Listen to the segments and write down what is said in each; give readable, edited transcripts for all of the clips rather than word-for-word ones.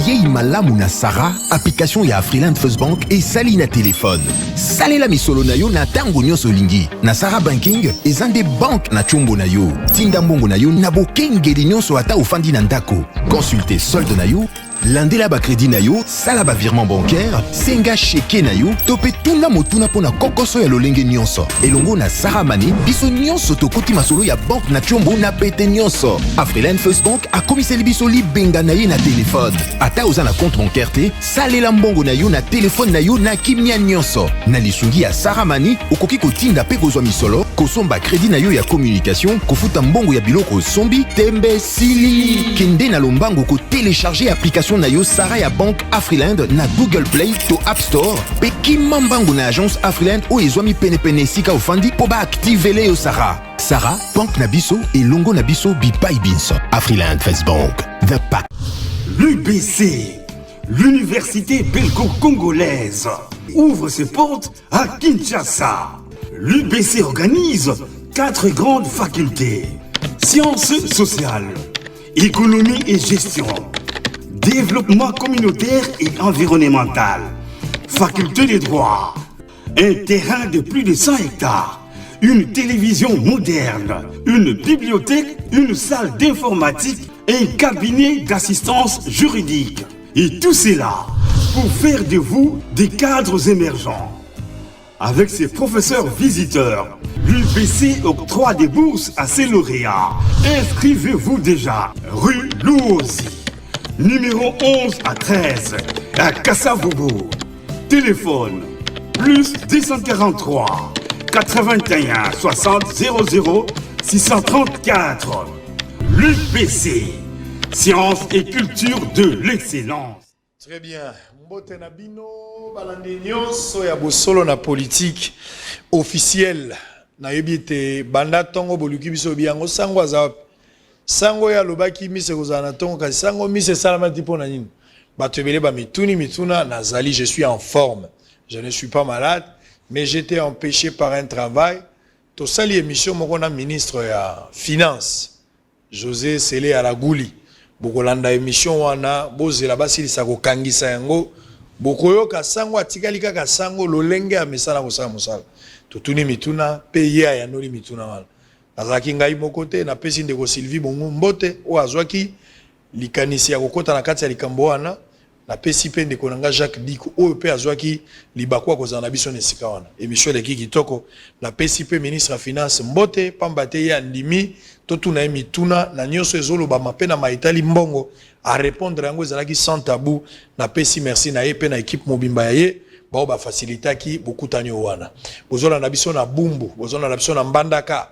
yei malamu na Sarah, application ya Afriland First Bank et sali na téléphone. Salela misolo na yo na tango nyonso lingi. Na Sarah Banking, ezande bank na chombo na yo. Tinda mbongo na yo na bokengeli nyonso ata ufandi na ndako. Consultez solde na yo, landela ba crédit na yo, sala ba virement bancaire, senga cheke na yo, tope tuna motuna pona kokoso ya lolenge nyonso. Elongo na Sarah Money, biso nyonso tokoti masolo ya bank na chombo na pete nyonso. Afriland First Bank a komiseli biso libenga na ye na téléphone. Ata oza na compte bancaire te, salela mbongo na yo na téléphone na yo na kimia nyonso. Na lisungi ya Sarah Money, okoki kotinda pe kozwa misolo, kosomba crédit na yo ya communication, kofuta mbongo ya biloko sombi, tembe sili. Kende na lombango ko télécharger application na yo Sarah ya Bank Afriland na Google Play to App Store. Pe kimambango na agence Afriland o ezwami pene sika ofandi po ba activele yo Sarah. Sarah, Bank na biso et longo na biso bipai binso. Afriland First Bank, the pack. L'UBC, l'université belgo-congolaise, ouvre ses portes à Kinshasa. L'UBC organise 4 grandes facultés: sciences sociales, économie et gestion, développement communautaire et environnemental, faculté des droits, un terrain de plus de 100 hectares, une télévision moderne, une bibliothèque, une salle d'informatique et un cabinet d'assistance juridique. Et tout cela pour faire de vous des cadres émergents. Avec ses professeurs visiteurs, l'UBC octroie des bourses à ses lauréats. Inscrivez-vous déjà, rue Louosi, numéro 11 à 13, à Kassavogo. Téléphone, plus 243 81 60 00 634. L'UBC, sciences et culture de l'excellence. Très bien. Mbote na bino balandi nyonso ya bosolo na politique officielle na yebite banda tongo boluki biso biango sango azap sango ya lobaki mise kozana tongo kasi sango mise salama tipo na nini batebele ba mituna nazali. Je suis en forme, je ne suis pas malade, mais j'étais empêché par un travail. To sali émission moko na ministre ya finance José Sele Aragouli bokolanda émission wana bozela basilisa ko kangisa yango bokoyoka sango atikali kaka sango lolenge ya mesala kosala mosala totuni mituna pe ya ya noli mituna wana azaki ngai mokote na pesi ndeko Sylvie bongo mbote o azwaki likanisi ya kokota na kati ya likambo wana na pesi pe ndeko nanga Jacques Diko o pe azwaki libakwa kozana biso nesika wana émission leki kitoko na pesi pe ministre ya finance mbote pambate ya ndimi totuna mituna na nyonso ezoloba mapena maitali mbongo a répondre yango ezalaki sans tabou na pesi merci na ye pe na équipe mobimba ya ye bao ba facilitaki bokutani wana bozola na biso na Bumbu, bozola na biso na Mbandaka,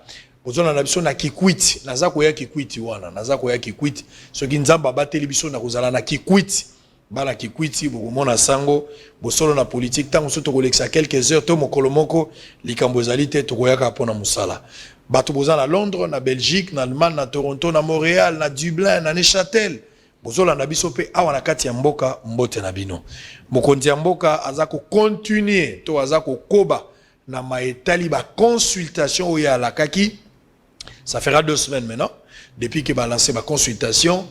bozola na biso na Kikwiti. Naza koya Kikwiti wana, naza koya Kikwiti soki nzamba bateli biso na kozala na Kikwiti bala Kikwiti bokomona sango bosolo na politique tango soto kolekisa quelques heures to mokolo moko likambo ezali te tokoyaka pona musala. Bato boza na Londres, na Belgique, na Allemagne, na Toronto, na Montréal, na Dublin, na Neuchâtel. Bozola na biso pe awa na kati ya mboka mbote na bino. Mokonzi ya mboka azako continuer to azako koba na maetali ba consultation oya alakaki. Ça fera 2 semaines maintenant depuis que ba lancé ba consultation.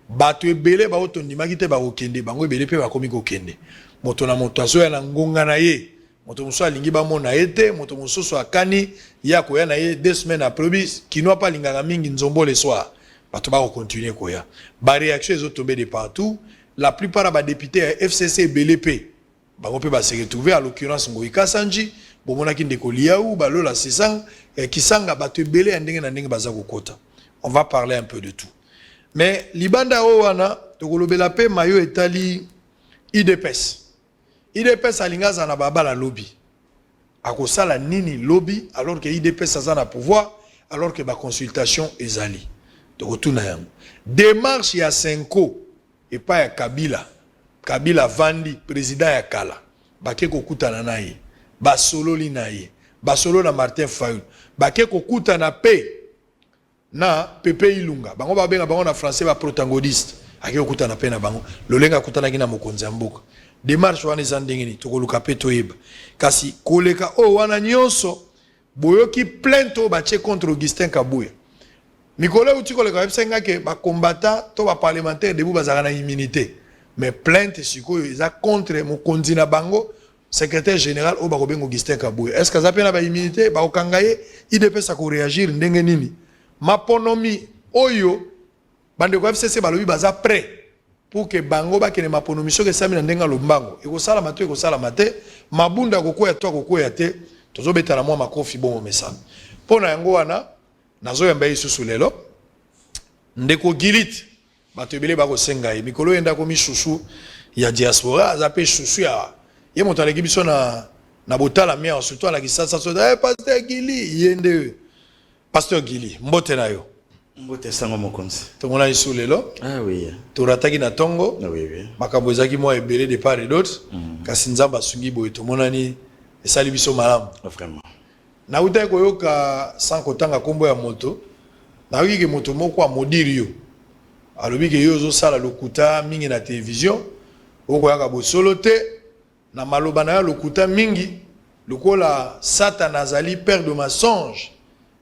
Bato ebele ba otondimaki te ba okende bango ebele pe ba komi kokende. Moto na moto aso ya na ngonga na ye. Moto muso alingi ba mona ete, moto muso so akani ya koya na ye 2 semaines après bis kinoa pa linganga mingi nzombo le soir. Bato ba continuer koya. Ba réaction ezo tomber de partout. La plupart ba députés à FCC BLP bango pe ba se retrouver à l'occurrence Ngoïka Sanji, bomona ki ndeko liaou ba lola sesang kisanga bato ebele ndenge na ndenge baza kokota. On va parler un peu de tout. Mais libanda o wana tokolobela pe mayo etali IDPS. IDPS alingaza na baba la lobby. Akosala nini lobby alors que IDPS aza na pouvoir alors que ba consultation ezali. Tokotuna yango. Démarche ya Senko et pas ya Kabila. Kabila Vandi président ya Kala. Bake kokutana na ye. Basololi na ye. Basolo na Martin Fayulu. Bake kokutana pe na Pepe Ilunga. Bango ba benga bango na français ba protagoniste. Ake kokutana pe na bango. Lolenga kutana kina mokonzi mboka. Démarche wana ezandengeni tokoluka pe toyeba. Kasi koleka o wana nyonso boyoki plainte bache contre Augustin Kabuya. Mikolo uti koleka websenga ke ba combattant to ba parlementaire debu bazaka na immunité. mais plainte sikoyo eza contre mokonzi na bango secrétaire général au bakobengo Augustin Kaboué. Est-ce que ça peut na ba immunité ba okangaye IDPS ko réagir ndenge nini? Maponomi oyo bande ko FCC balobi baza prêt pour que bango ba kene maponomi so ke sami na ndenga lombango. Eko sala mato eko sala mate mabunda kokoya to kokoya te tozo betala mwa makofi bon message. Pona yango wana nazo yamba isusu lelo ndeko Gilit bato ebele bako senga mikolo yenda ko misusu ya diaspora azape susu ya ye moto aleki biso na botala mia surtout ala kisasa so pasteur Gili yende pasteur Gili mbote na yo mbote sango mokonzi to mona isu lelo ah oui to rataki na tongo ah oui oui makambo ezaki mo ebele de part et d'autre kasi nzamba sungi boye to mona ni esali biso malamu vraiment na uta ko yoka sans kotanga kombo ya moto na wiki moto moko a modiri yo alobi ke yo zo sala lokuta mingi na télévision oko yaka bosolo te na maloba na lokuta mingi lokola Satan azali père de mensonge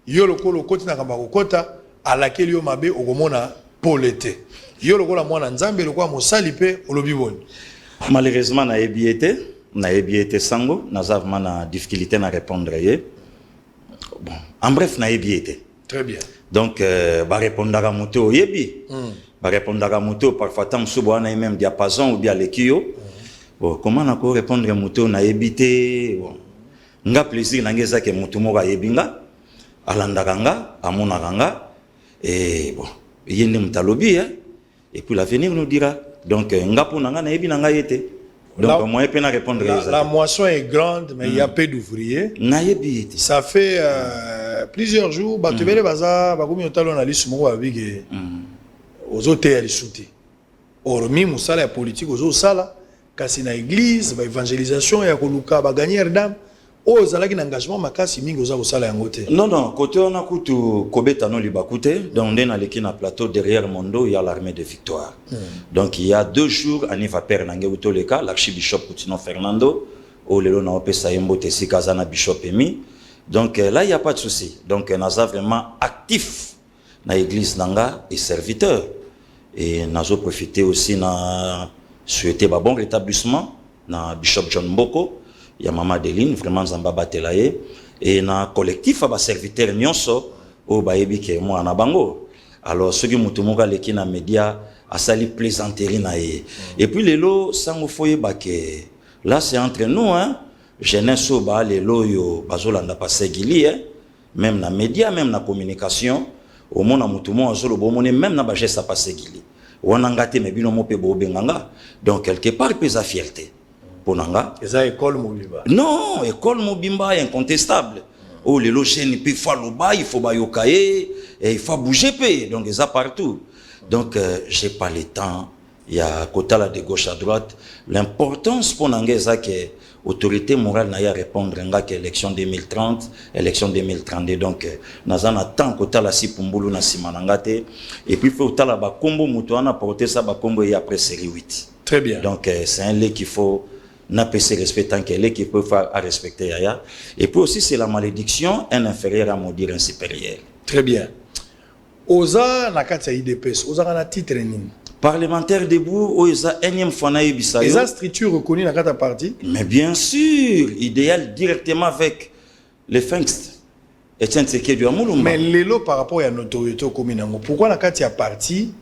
yo lokolo koti na kamba kokota alakeli yo mabe okomona polete yo lokola mwana nzambe lokola mosali pe olobi boni malheureusement na ebiete sango nazavement na difficulté na répondre ye bon en bref na ebiete très bien donc ba répondra moto yebi ba répondra moto parfois tant subo na même diapason ou bien lekio bon comment na ko répondre moto na ebité bon nga plaisir na ngeza ke moto mo ga yebinga alandaka nga amonaka nga et bon yende mutalobi et puis l'avenir nous dira donc nga pona nga na yebi na nga yete donc moi pe na répondre la moisson est grande mais il y a peu d'ouvriers na yebi ça fait plusieurs jours batubele baza bakomi otalo na lisu moko babige ozote ya lisuti hormis musala ya politique ozosala kasi na église ba évangélisation ya koluka ba gagner dame ozalaki na engagement makasi mingi oza kosala yango te non côté on a kutu kobeta no libakute donc on est na plateau derrière Mondo il y a l'armée de victoire donc il y a 2 jours aniva père nange utoleka l'archibishop Coutinho Fernando au lelo na opesa yembo te sikazana bishop emi donc là il y a pas de souci donc naza vraiment actif na église nanga et serviteur et nazo profiter aussi na souhaiter ba bon rétablissement na bishop John Mboko ya mama Deline vraiment nzamba batelaye et na collectif ba serviteur nyonso o ba yebike moi na bango alors ceux qui mutumoka leki na média asali plaisanterie na ye et puis lelo sango foye baké là c'est entre nous hein jeunesse o ba lelo yo bazolanda pasegili même na média même na communication au mona mutumo azolo bomone même na ba geste pasegili wanangate mebino mope bo benganga donc quelque part pesa fierté ponanga eza école mobimba non école mobimba incontestable oh les locheni pe fa loba il faut ba yokaye et il faut bouger pe donc eza partout donc j'ai pas le temps il y a kotala de gauche à droite l'importance ponanga eza que autorité morale na ya répondre nga que élection 2030 élection 2032 donc nazana tant kotala si pumbulu na simanangate et puis faut tala ba kombo muto ana porter ça ba kombo et après série 8 très bien donc c'est un lait qu'il faut n'a pas se respecter tant qu'elle est qui peut faire à respecter yaya et puis aussi c'est la malédiction un inférieur à maudire un supérieur très bien oza na kati ya IDPS oza na titre nini parlementaire debout ou isa énième fois na yebisa eza structure reconnue na kati ya parti mais bien sûr idéal directement avec les Phinx Etienne Tshisekedi Amulumba mais lelo par rapport à notoriété commune nango pourquoi na kati ya parti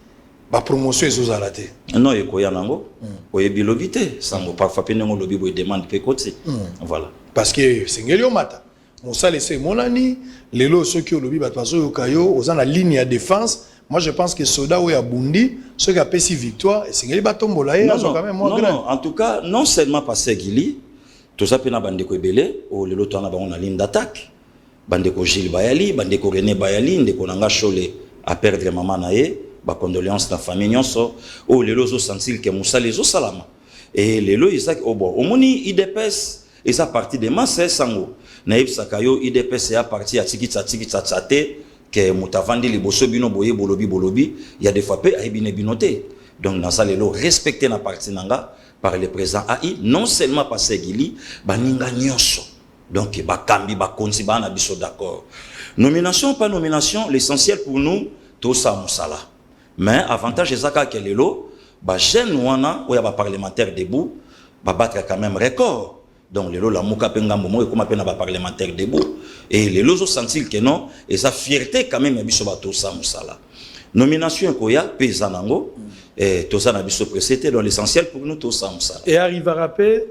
ba promotion ezozala te non ekoya nango oyebi lobité sango parfois pe nango lobi boy demande pe côté voilà parce que sengeli o mata mosala ese monani lelo soki olobi bato bazoyoka yo oza na ligne ya défense moi je pense que soda ou ya bundi ceux qui appellent victoire et sengeli batombola ye azo quand même moi non en tout cas non seulement passer Gili tout ça pe na bandeko ebele o lelo to na bango na ligne d'attaque bandeko Gilles Bayali bandeko René Bayali ndeko nanga Chole a perdre maman na ye ba condoléances na famille nyonso o lelo zo sentir que musala zo salama et lelo isa o bon omoni IDPS esa partie de masse sango na ibsaka yo IDPS ya partie ya tikitsa tsate que mutavandi liboso bino boye bolobi il y a des fois pe aibine binoté donc na ça lelo respecter na partie nanga par le président AI non seulement passer Gili baninga nyonso donc ba kambi ba konzi ba na biso d'accord nomination pas nomination l'essentiel pour nous tout ça musala mais avantage ezaka kelelo ba jeune wana ou ya ba parlementaire debout ba battre quand même record. Donc les lots la muka pengambo mo comme appelle ba parlementaire debout et les lots ont senti que non et sa fierté quand même biso ba to sa musala. Nomination koya pesanango et to sa na biso précédé dans l'essentiel pour nous to sa musala. Et arrive à rappeler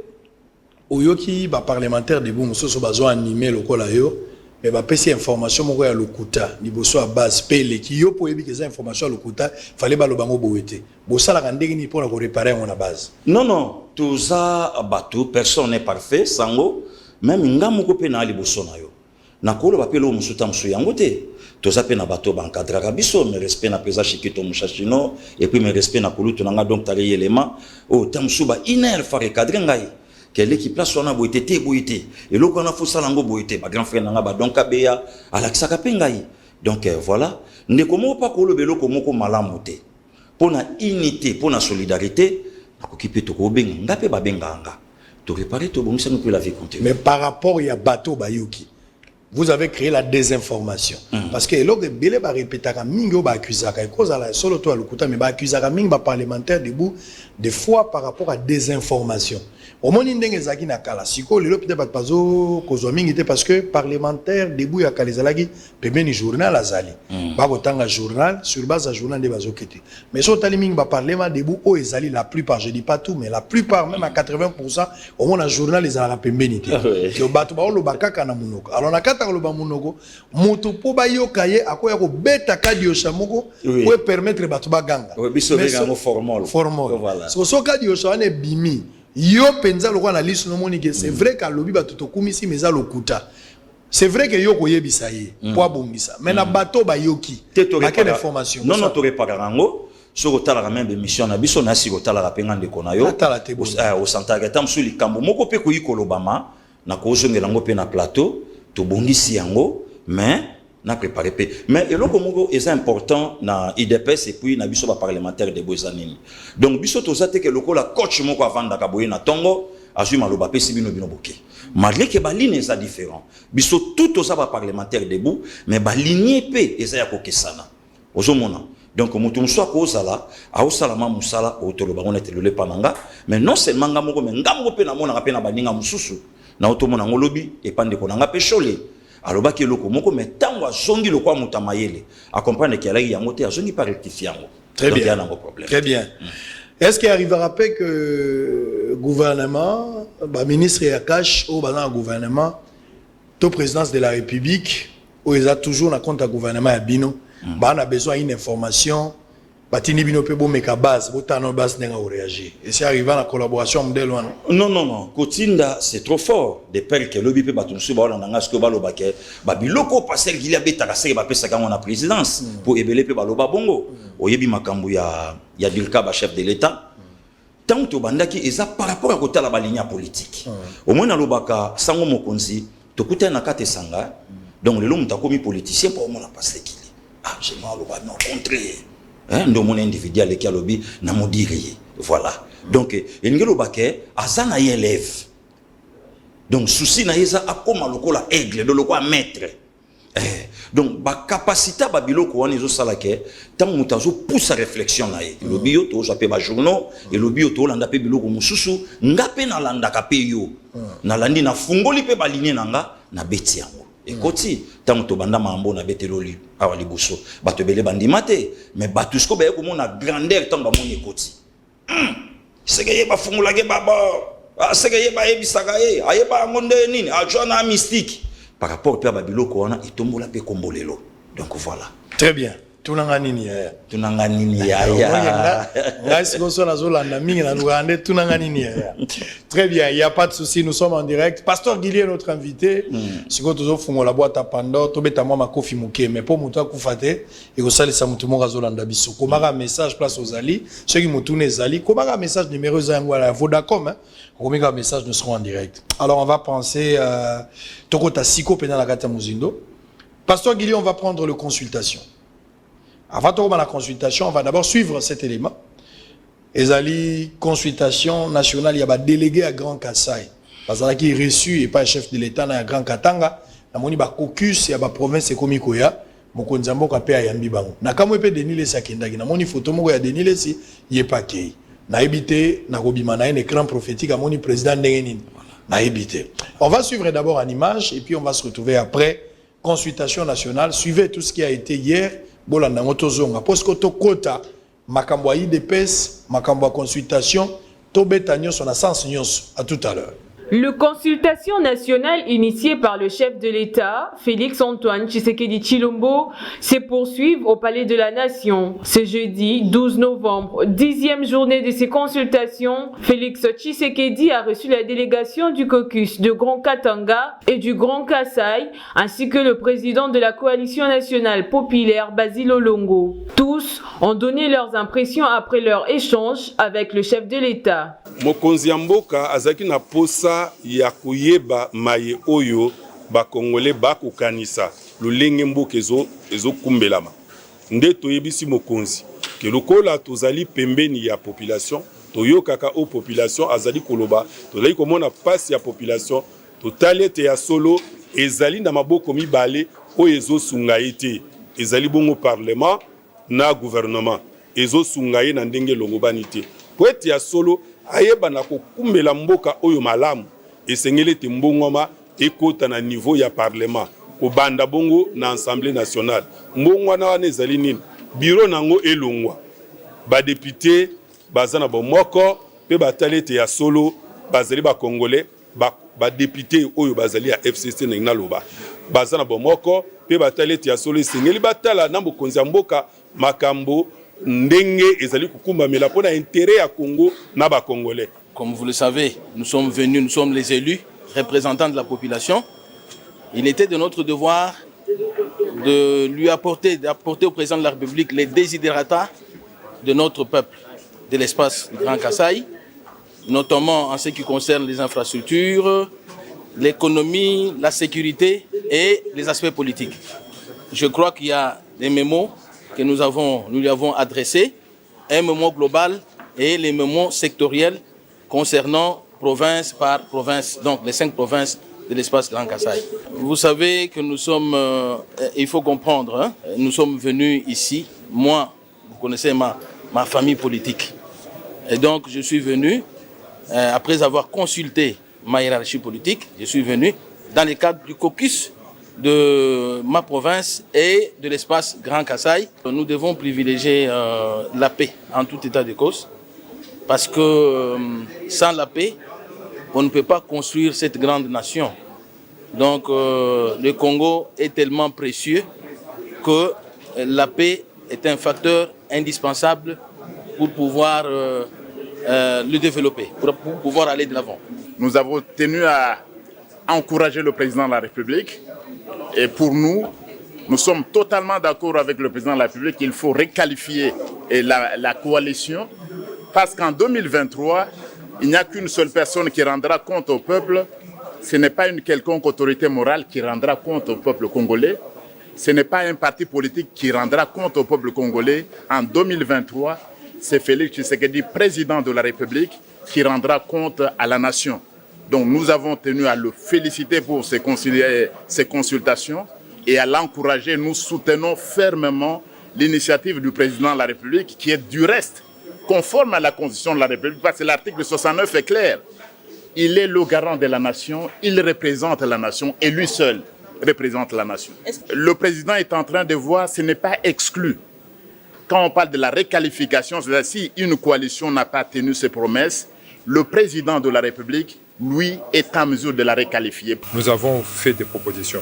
oyoki ba parlementaire debout musoso bazo animer lokola yo mais ba pesi information moko ya lokuta liboso à base pele ki yo po yebi que ça information ya lokuta fallait ba lobango boete bosala ka ndenge ni pour la réparer on a base. Non tout ça bateau personne n'est parfait sango même ngamu ko pe na liboso na yo na kolo ba pelo musuta musu yango te to za pe na bateau ba encadrer biso mais respect na pesa chikito mushashino et puis mais respect na kulutu na nga donc tali élément o tamsu ba iner fa recadrer ngai quelle équipe là sona boité té boité et lo kona fo salango boité ba grand frère nanga ba donc abeya alakisa kapengai donc voilà ndeko mo pa ko lobelo ko moko malamu te pona unité pona solidarité akokipe to ko benga ngape ba benganga to réparer to bongisa nous la vie continue. Mais par rapport ya bateau bayuki vous avez créé la désinformation parce que l'autre belé ba répétaka mingo ba accusaka cause la solo to alukuta mais ba accusaka mingo ba parlementaire debout des fois par rapport à désinformation. Au moins ndenge zaki na kala siko lelo peut être bazo kozwa mingi te parce que parlementaire debout ya kalizalaki pembeni journal azali ba kotanga journal sur base à journal de bazo kete mais so tali mingi ba parlement debout o ezali la plupart je dis pas tout mais la plupart même à 80% au moins na journal ezala pembeni te que bato ba lo bakaka na munoko alors na kata lo ba munoko mutu po ba yoka ye akoya ko beta kadi yo chamoko pour permettre bato ba ganga biso benga mo formal voilà so kadi yo chane bimi yo penza lokwa na liste no moni que c'est vrai qu'à lobi bato to kumisi meza lokuta c'est vrai que yo koyebisa ye po abongisa mais na bato ba yoki ba quelle information non to réparer ngo so kotala ka même émission na biso na si kotala ka penga ndeko na yo au santa ga tam su likambo moko pe ko yikolobama na ko zongela ngo pe na plateau to bongisi yango mais na préparé pe mais eloko moko est important na IDPS et puis na biso ba parlementaire de Bozanini donc biso to zate que loko la coach moko avanda ka boye na tongo azui maloba pe sibino bino boké malgré que ba ligne est différent biso tout to ça ba parlementaire debout mais ba ligne pe eza ya kokesana ozomona donc mutu mso ko zala au salama musala otolo bango na telele pananga mais non seulement ngamoko mais ngamoko pe na mona pe na baninga mususu na otomona ngolobi et pande ko nanga pe chole alors que loko moko mais tango azongi lokwa mutamayele a comprendre qu'il y a yango te azongi par rectifier yango très bien, problème. Très bien. Est-ce qu'il arrivera pas que gouvernement ba ministre ya cash au bana gouvernement to présidence de la République où ils a toujours na compte à gouvernement ya bino ba on a besoin d'une information batini bino pe bo meka base botano base nenga o réagir et c'est arrivé la collaboration modèle wana non kotinda c'est trop fort de peur que lobi pe batunsu ba na nga ce que ba lobake ba biloko passer gilia betaka se ba pesa ka na présidence pour ebele pe ba loba bongo oyebi makambu ya Dilka ba chef de l'état tant to bandaki eza par rapport à kotala ba ligne politique au moins na lobaka sango mokonzi to kuta na kate sanga donc le lomu takomi politicien pour moi na passer kili j'ai mal loba non contraire ndo mon individuel qui a lobby na modirier voilà donc ngelo baké azana élève donc souci na yeza akoma lokola aigle de lokola maître donc ba capacité ba biloko wana ezo salake tant mutazo pousse réflexion na ye lobby yo to jape ba journaux et lobby yo to landa pe biloko mususu ngape na landa ka pe yo na landi na fungoli pe ba ligne nanga na beti yango ekoti tant to banda mambo na beteloli awa liboso bato bele bandimate mais bato sko ba ko mona grandeur tant ba moni ekoti sege ba fungula ke baba sege ba ebisaka ye ayeba ngonde nini a jona mystique par rapport à babiloko wana etombola pe kombolelo donc voilà très bien tunanga nini ya ngasi ko sona zolanda mingi na lugande tunanga nini ya très bien il y a pas de souci nous sommes en direct pasteur Guilier notre invité siko tozo fungo la boîte à Pandore to beta mama kofi muke mais pour mutu akufate et ko salisa mutu mo zolanda biso komaka message place aux ali ceux qui mutune zali komaka message numéro zango la Vodacom hein komaka message nous serons en direct alors on va penser tokota siko pena la kata muzindo pasteur Guilier on va prendre le consultation. Avant de la consultation, on va d'abord suivre cet élément. Ezali consultation nationale, il y a un délégué à Grand Kassai. Parce qu'il est reçu et pas chef de l'État à Grand Katanga. Il y a un caucus, il y a une province comme Ikoya. mokonzi mboka pe ayambi bango na kamwe pe Denis Lesi akendaki na moni photo moko ya Denis Lesi yepakei na ebité na kobima na un écran prophétique amoni président ndenge nini na ebité. On va suivre d'abord en image et puis on va se retrouver après consultation nationale. Suivez tout ce qui a été hier bolanda ngotozonga parce que to kota makambo ya IDPS makambo ya consultation to beta nyonso na sens nyonso. À tout à l'heure. Le consultation nationale initiée par le chef de l'État, Félix Antoine Tshisekedi Tshilombo, se poursuivent au Palais de la Nation. Ce jeudi 12 novembre, 10e journée de ces consultations, Félix Tshisekedi a reçu la délégation du caucus de Grand Katanga et du Grand Kasaï, ainsi que le président de la coalition nationale populaire Basil Olongo. Tous ont donné leurs impressions après leur échange avec le chef de l'État. Mokonzi Mboka azaki na posa ya koyeba maye oyo ba Congolais ba kokanisa lolenge mboka ezo kumbelama nde toyebisi mokonzi ke lokola tozali pembeni ya population toyokaka o population azali koloba tozali komona pasi ya population totalete ya solo ezali na maboko mibale oyo ezosunga ete ezali bongo parlement na gouvernement ezosunga ye na ndenge longobani te po ete ya solo ayeba na kokumbela mboka oyo malamu esengeli te mbongoma ekota na niveau ya parlement kobanda bongo na assemblée nationale mbongwa na wana ezali nini bureau nango elongwa ba député baza na bomoko pe batali te ya solo bazali ba congolais ba député oyo bazali ya FCC na loba baza na bomoko pe batali te ya solo esengeli batala na bokonzi ya mboka makambo ndenge ezali kukumba mela pona intérêt ya Congo na ba congolais. Comme vous le savez, nous sommes venus, nous sommes les élus, représentants de la population. Il était de notre devoir de lui apporter au président de la République les désidérata de notre peuple, de l'espace du Grand Kasaï, notamment en ce qui concerne les infrastructures, l'économie, la sécurité et les aspects politiques. Je crois qu'il y a des mémos que nous lui avons adressés, un mémo global et les mémos sectoriels concernant province par province, donc les 5 provinces de l'espace Grand Kasaï. Vous savez que nous sommes, il faut comprendre, hein, nous sommes venus ici, moi, vous connaissez ma famille politique. Et donc je suis venu, après avoir consulté ma hiérarchie politique, je suis venu dans le cadre du caucus de ma province et de l'espace Grand Kasaï. Nous devons privilégier la paix en tout état de cause, parce que sans la paix, on ne peut pas construire cette grande nation. Donc le Congo est tellement précieux que la paix est un facteur indispensable pour pouvoir le développer, pour pouvoir aller de l'avant. Nous avons tenu à encourager le président de la République. Et pour nous, nous sommes totalement d'accord avec le président de la République qu'il faut requalifier la coalition parce qu'en 2023, il n'y a qu'une seule personne qui rendra compte au peuple. Ce n'est pas une quelconque autorité morale qui rendra compte au peuple congolais. Ce n'est pas un parti politique qui rendra compte au peuple congolais. En 2023, c'est Félix Tshisekedi, président de la République, qui rendra compte à la nation. Donc nous avons tenu à le féliciter pour ces consultations et à l'encourager. Nous soutenons fermement l'initiative du président de la République qui est du reste conforme à la Constitution de la République parce que l'article 69 est clair. Il est le garant de la nation, il représente la nation et lui seul représente la nation. Le président est en train de voir, ce n'est pas exclu. Quand on parle de la requalification, c'est-à-dire si une coalition n'a pas tenu ses promesses, le président de la République, lui, est en mesure de la requalifier. Nous avons fait des propositions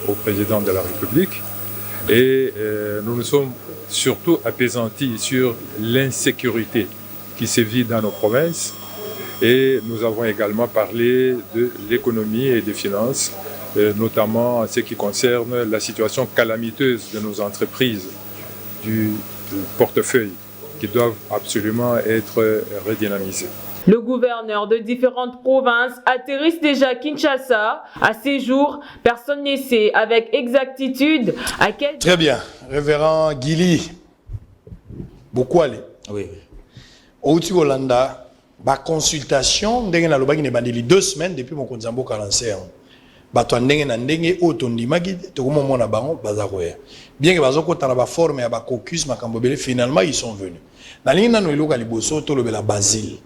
au président de la République et nous nous sommes surtout apaisantis sur l'insécurité qui sévit dans nos provinces et nous avons également parlé de l'économie et des finances, notamment en ce qui concerne la situation calamiteuse de nos entreprises du portefeuille qui doivent absolument être redynamisées. Le gouverneur de différentes provinces atterrisse déjà à Kinshasa. À ces jours, personne ne sait avec exactitude à quel... Très bien. Révérend Guili Bokwale. Oui. Outi Olanda, ba consultation, ndenge na lobaki ne bandeli 2 semaines depuis mon konzambo 41. bato ndenge na ndenge otondimaki tokomo mona bango baza koya bien que bazo kota na ba forme ya ba caucus makambo belé finalement ils sont venus na lingi nanu eloka liboso to lobela Basile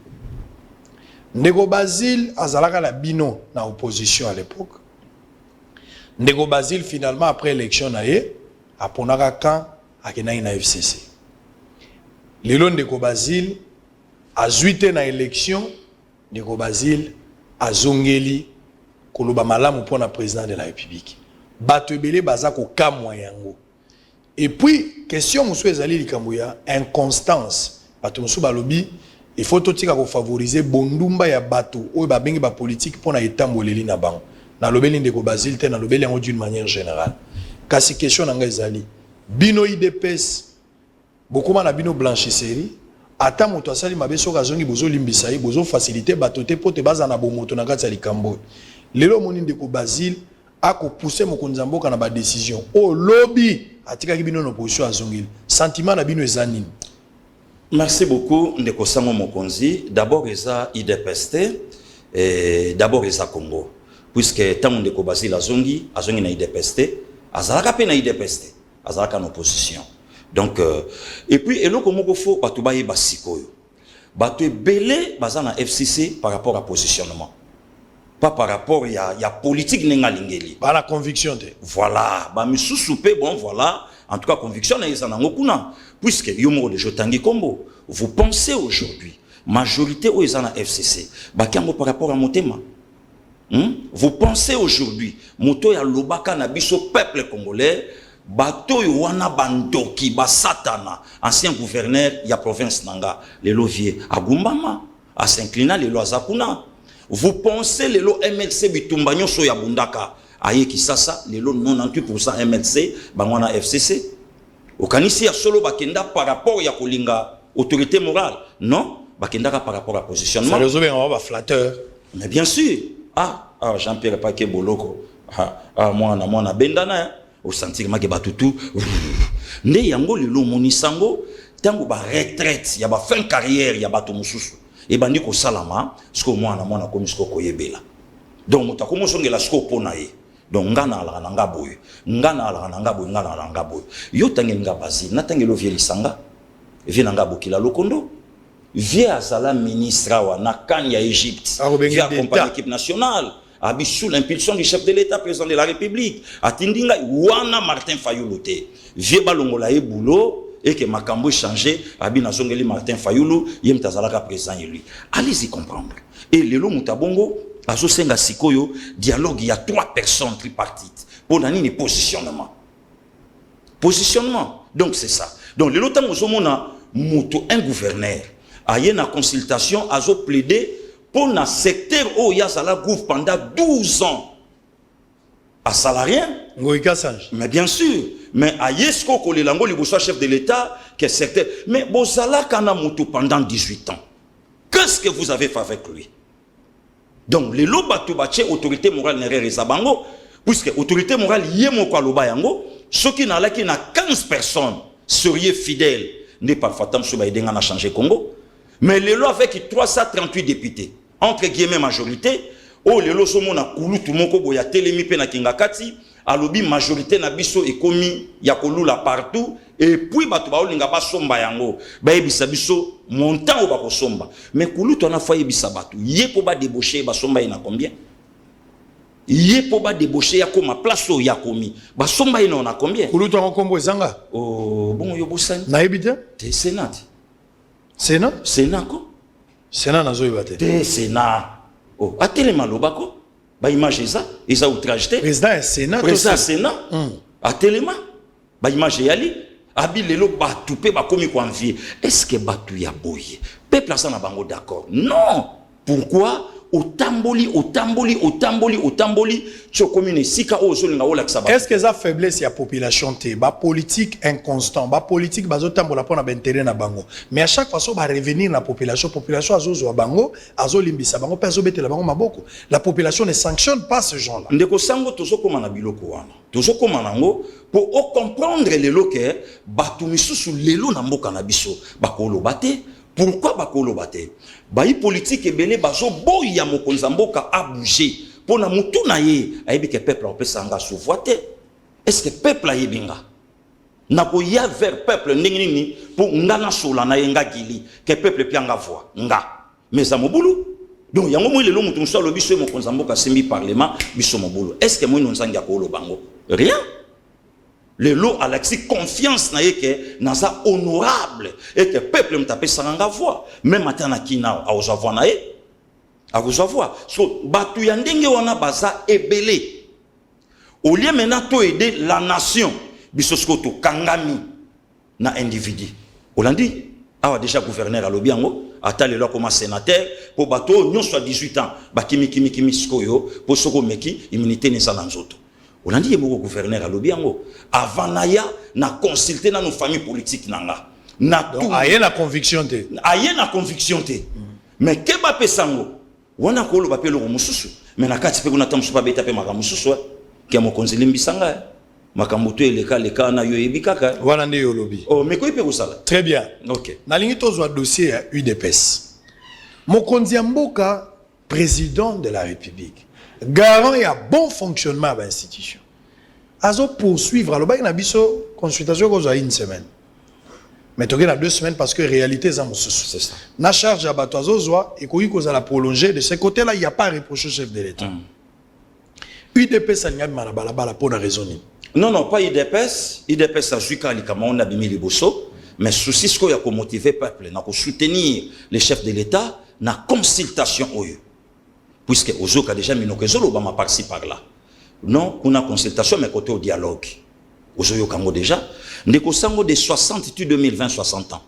ndeko Basile azalaka la bino na opposition à l'époque ndeko Basile finalement après élection na ye aponaka quand akenaki na FCC lelo ndeko Basile azuite na élection ndeko Basile azongeli koloba malamu pour na président de la République bato ebele baza ko kamwa yango et puis question musu ezali likambo ya inconstance bato musu balobi il faut totika ko favoriser bondumba ya bato oyo babengi ba politique pour na etamboleli na bango na lobeli ndeko Basile te na lobeli yango d'une manière générale kasi question nanga ezali bino IDPS bokoma na bino blanchisserie ata moto asali mabe soka zongi bozo limbisa ye bozo faciliter bato te pote baza na bomoto na kati ya likambo lelo moni ndeko Basile ako pousser mokonzi mboka na ba décision o lobby atika ki bino na opposition azongili sentiment na bino ezanini. Merci beaucoup ndeko sango mokonzi. D'abord eza IDPS et d'abord eza Congo puisque tant ndeko Basile azongi na IDPS azalaka pe na IDPS azalaka na opposition. Donc et puis eloko moko fo bato baye basikoyo bato ebele baza na FCC par rapport à positionnement pas par rapport à politique nenga lingeli ba la conviction te voilà ba misusu pe bon voilà en tout cas conviction na yesa nango kuna puisque yo mo de jotangi kombo vous pensez aujourd'hui majorité o yesa na FCC ba kango par rapport à Motema vous pensez aujourd'hui moto ya lobaka na biso peuple congolais bato wana bandoki ba satana ancien gouverneur ya province nanga le lovier agumbama a s'inclina le loazakuna. Vous pensez le lo MLC bitumba nyonso ya bundaka aye kisasa le lo 98% MLC bangwana FCC okanisi ya solo bakenda par rapport ya kolinga autorité morale non bakenda par rapport à positionnement ça résout bien on va flatteur mais bien sûr Jean-Pierre Paquet Boloko moi bendana au sentir make batutu nde yango le lo monisango tango ba retraite ya ba fin carrière ya bato mususu et bandi ko salama sko mwana komi sko koyebela donc mutako mosongela sko pona ye donc ngana ala nanga boye yo tangeli nga Basile na tangelo vie lisanga vie nanga bokila lokondo vie azala ministre wa na kan ya Égypte vie accompagner l'équipe nationale abi sous l'impulsion du chef de l'État président de la République atindinga wana Martin Fayulu te vie balongola e boulot et que Makambo changé, Abina Zongeli Martin Fayulu, Yem Tazalaka président et lui. Allez-y comprendre. Et le lo Mutabongo, Azo Senga Sikoyo, dialogue, il y a 3 personnes tripartites. Pour l'année, positionnement. Positionnement. Donc c'est ça. Donc le lotam Ozomona, Muto, un gouverneur, a y une consultation, Azo plaidé pour un secteur où il y a Zala Gouv pendant 12 ans. À salarié. Mais bien sûr. Mais à Yesko Kolelango, le chef de l'État, que secteur. Mais Bozala Kana Moutou pendant 18 ans. Qu'est-ce que vous avez fait avec lui? Donc, les lobatoubache, autorité morale n'est pas bango, puisque autorité morale yemo kwa loba yango, ceux qui n'a 15 personnes seraient fidèles, n'est pas fatam souba idenga na changer Congo. Mais les lois avec 338 députés, entre guillemets majorité, oh les lois sont na koulou tout moko boya telemi pe na kingakati. Alobi majorité na biso ekomi ya kolula partout et puis bato ba olinga ba somba yango ba yebisa biso montant o ba ko somba mais kulu to na fa yebisa bato ye po ba débaucher ba somba ina combien ye po ba débaucher ya koma place o ya komi ba somba ina na combien kulu to nkombo ezanga oh bon yo bosani na yebita te sénat ko sénat nazo yebate te sénat oh atelema lobako ba image eza outrage te président Sénat a téléma ba image yali abi lelo batu pe ba komi ko envier est-ce que batu ya boye peuple asa na bango d'accord non pourquoi otamboli chokomine sika ozolinga ola kisaba est-ce que ça faiblesse ya population te ba politique inconstant ba politique bazotambola pona ba intérêt na bango mais à chaque fois so ba revenir na population azozo bango azolimbisa bango pe azobetela bango maboko la population ne sanctionne pas ce genre là ndeko sango tozokoma na biloko wana tozokoma nango pour comprendre lelo ke batu misusu lelo na mboka na biso bakoloba te. Pourquoi bakolo bate? Bayi politique ebele bazo boya mokonza mboka a bouger pour na mutu na ye ayebi que peuple en peut sanga souvoiter. Est-ce que peuple a yebinga na ko ya vers peuple ndingini pour ngana sola na yenga gili que peuple pianga voix nga mais ça mobulu donc yango mo lelo mutu so lobi so mo konzamboka simbi parlement biso mobulu. Est-ce que moi nous nzanga ko lo bango rien. Le lot a l'accès confiance na yeke na ça honorable et que peuple me taper sanga voix même atana kina a oza voix na ye a oza voix so batu ya ndenge wana baza ebele au lieu maintenant to aider la nation biso skoto kangami na individu olandi awa déjà gouverneur a lobiango atale lo comme sénateur pour bato nyon soit 18 ans bakimi skoyo pour soko meki immunité ne sana nzoto olandi ye moko gouverneur a lobiango avant naya na consulter na nos familles politiques nanga na tout aye na conviction te mais ke ba pesango wana ko lo ba pelo mususu mais na kati pe kuna tamsu pa beta pe maka mususu ke mo konzeli mbisanga makambo to eleka na yo ebikaka wana nde yo lobi oh mais ko ipe kusala très bien. OK Nalingi tozwa dossier ya UDPS mokonzi ya mboka président de la République garant ya bon fonctionnement de l'institution azo poursuivre alobaki na biso consultation kozwa une semaine mais toke na 2 semaines parce que réalité za mosusu c'est ça na charge ya bato azozwa ekoki kozala prolonger de ce côté là il y a pas reproché au chef de l'État UDPS alingabi na balabala pour na raison nini non pas IDPS a juka likama on a bimi liboso mais souci ce qu'il y a pour motiver peuple na ko soutenir les chefs de l'État na consultation oyo puisque ozoka déjà minokezolo ba ma par-ci par là non kuna consultation mais côté au dialogue ozoyo kango déjà ndeko sango de 60 tu 2020 60 ans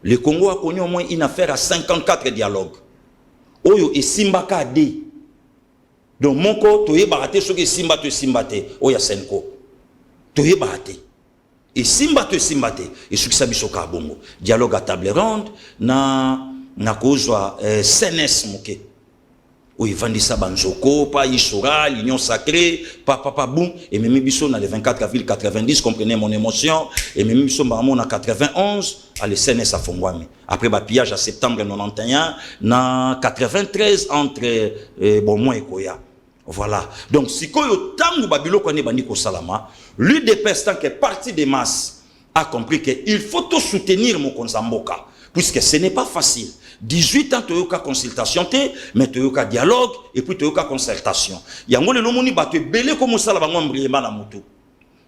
le Congo a connu au moins une affaire à 54 dialogues oyo et simbaka de donc moko toye baraté ce que simbato simbate oya senko toye baraté et simbato simbate et ce qui sabiso ka bongo dialogue à table ronde na kozwa CNS moké oui vandisa banzoko pa isora l'union sacrée papa boum et même biso na le 24 avril 90 comprenez mon émotion et même biso maman na 91 à le CNS à Fongwami après ba pillage à septembre 91 na 93 entre bon moi et Koya. Voilà. Donc, si koyo tangu babilo kone bandiko salama, l'UDPS tant que parti des masses a compris qu'il faut tout soutenir mon konzamboka, puisque ce n'est pas facile. 18 ans, tu as consultation, mais tu as dialogue, et puis tu as concertation. Il y a un monde qui belé comme ça, la moto.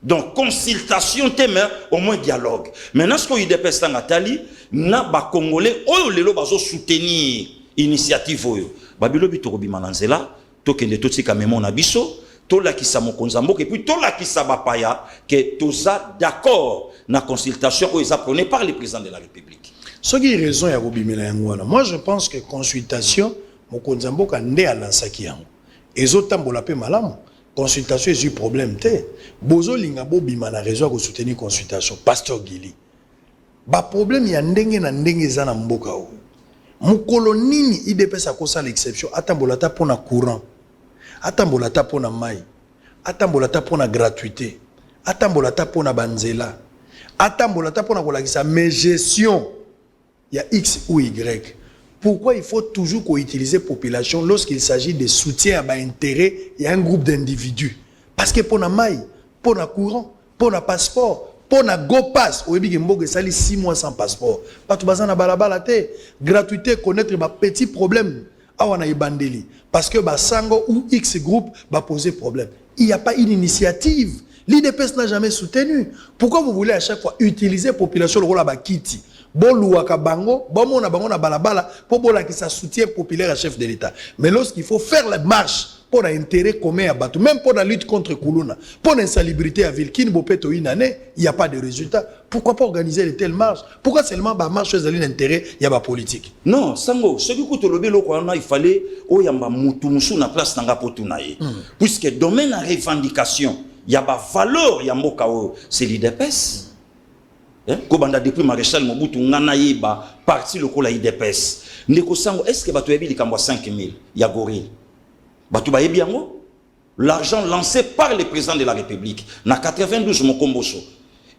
Donc, consultation, mais au moins dialogue. Maintenant, ce que l'UDPS tant atali, na ba Congolais, oyo lelo bazo soutenir initiative oyo. Babilo bitorobi mananzela. Tokende totika memo na biso tola kisa mokonza mboka et puis tola kisa bapaya que toza d'accord na consultation où ils apprenaient par le président de la République. Ce qui est raison ya bobimela yango. Moi je pense que consultation mokonza mboka nde alansaki yango. Ezotambola pe malamu. Consultation est un problème te. Bozo linga bobima na raison ko soutenir consultation pasteur Gili. Ba problème ya ndenge na ndenge za na mboka o. Mukolo nini IDPS akosa l'exception atambola ta pona courant. Atambola ta pona mai, atambola ta pona gratuité, atambola ta pona banzela, atambola ta pona kolakisa mais gestion il y a X ou Y. Pourquoi il faut toujours utiliser population lorsqu'il s'agit de soutien à intérêt et à un groupe d'individus? Parce que pona mai, pona courant, pona passeport, pona go pass, ou ebi mboge sali 6 mois sans passeport. Pas tout bazana balabala te, gratuité connaître ma petit problème. Awana ibandeli parce que Basango ou X groupe va poser problème. Il n'y a pas une initiative. L'IDPS n'a jamais soutenu. Pourquoi vous voulez à chaque fois utiliser la population le rôle à Bakiti? Bon louaka bango, bon mona bango na balabala pour bola qui ça soutient populaire à chef de l'État. Mais lorsqu'il faut faire la marche pour l'intérêt commun à Batou, même pour la lutte contre Koulouna, pour l'insalubrité à Vilkin, Bopeto Inane, il n'y a pas de résultat. Pourquoi pas organiser de telles marches? Pourquoi seulement bah marche dans l'intérêt, il y a pas politique? Non, Sango, ce qui coûte le bélo, il fallait au yamba mutumusou na place nanga potunaye. Puisque domaine à revendication, il y a pas valeur yamboka c'est l'IDPS. Kobanda depuis maréchal Mobutu ngana yeba parti le kola IDPS. Ndeko Sango, est-ce que batu yebi likambo 5000 ya gorille? Batu ba yebi yango? L'argent lancé par le président de la République na 92 Mokomboso.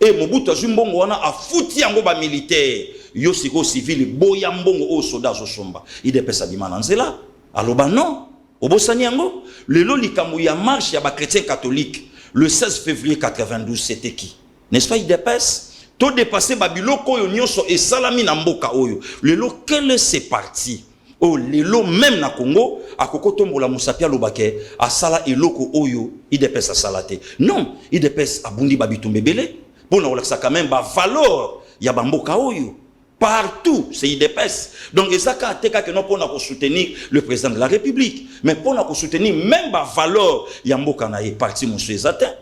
Et Mobutu azumbongo wana a fouti yango ba militaire yo siko civil boya mbongo o soldat zo somba. IDPS a dit mananzela. Aloba non. Obosani yango, lelo likambo ya marche ya ba chrétien catholique le 16 février 92 c'était qui? N'est-ce pas IDPS? To dépasser babiloko yo nyonso et salami na mboka oyo. Lelo quel est ce parti? Oh lelo même na Congo akoko tombola musapia lobake asala eloko oyo IDPS asalate. Non, IDPS abundi babitumbe belé. Pour na olaksa quand même ba valeur ya bamboka oyo. Partout, c'est IDPS. Donc, il y a que non pour soutenir le président de la République, mais pour soutenir même la valeur, il y a un parti, monsieur Zatin.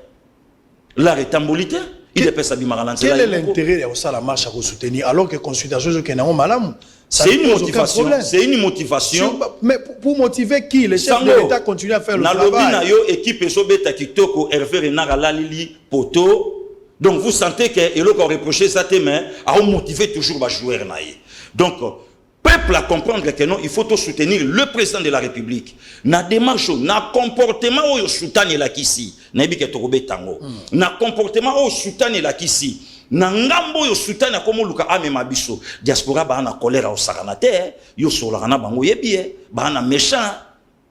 La rétambolité, IDPS a dit quel est l'intérêt de la marche à soutenir alors que la consultation est malade? C'est une motivation. C'est une motivation. Mais pour motiver qui? Les chefs de l'État continuent à faire le travail. Équipe Sobeta Kitoko, Hervé Renard, Lalili, Poto. Donc vous sentez que l'on a reproché ça, mais à motiver toujours les joueurs. Donc, peuple à comprendre que non, il faut soutenir le président de la République. Na démarche, na comportement au soutien la kisi, na bi ke tokobe tango. Na comportement au soutien la kisi. Na ngambo yo soutien comme luka amema biso. Diaspora ba na colère au saranate, yo solana bango yebie, ba na méchant.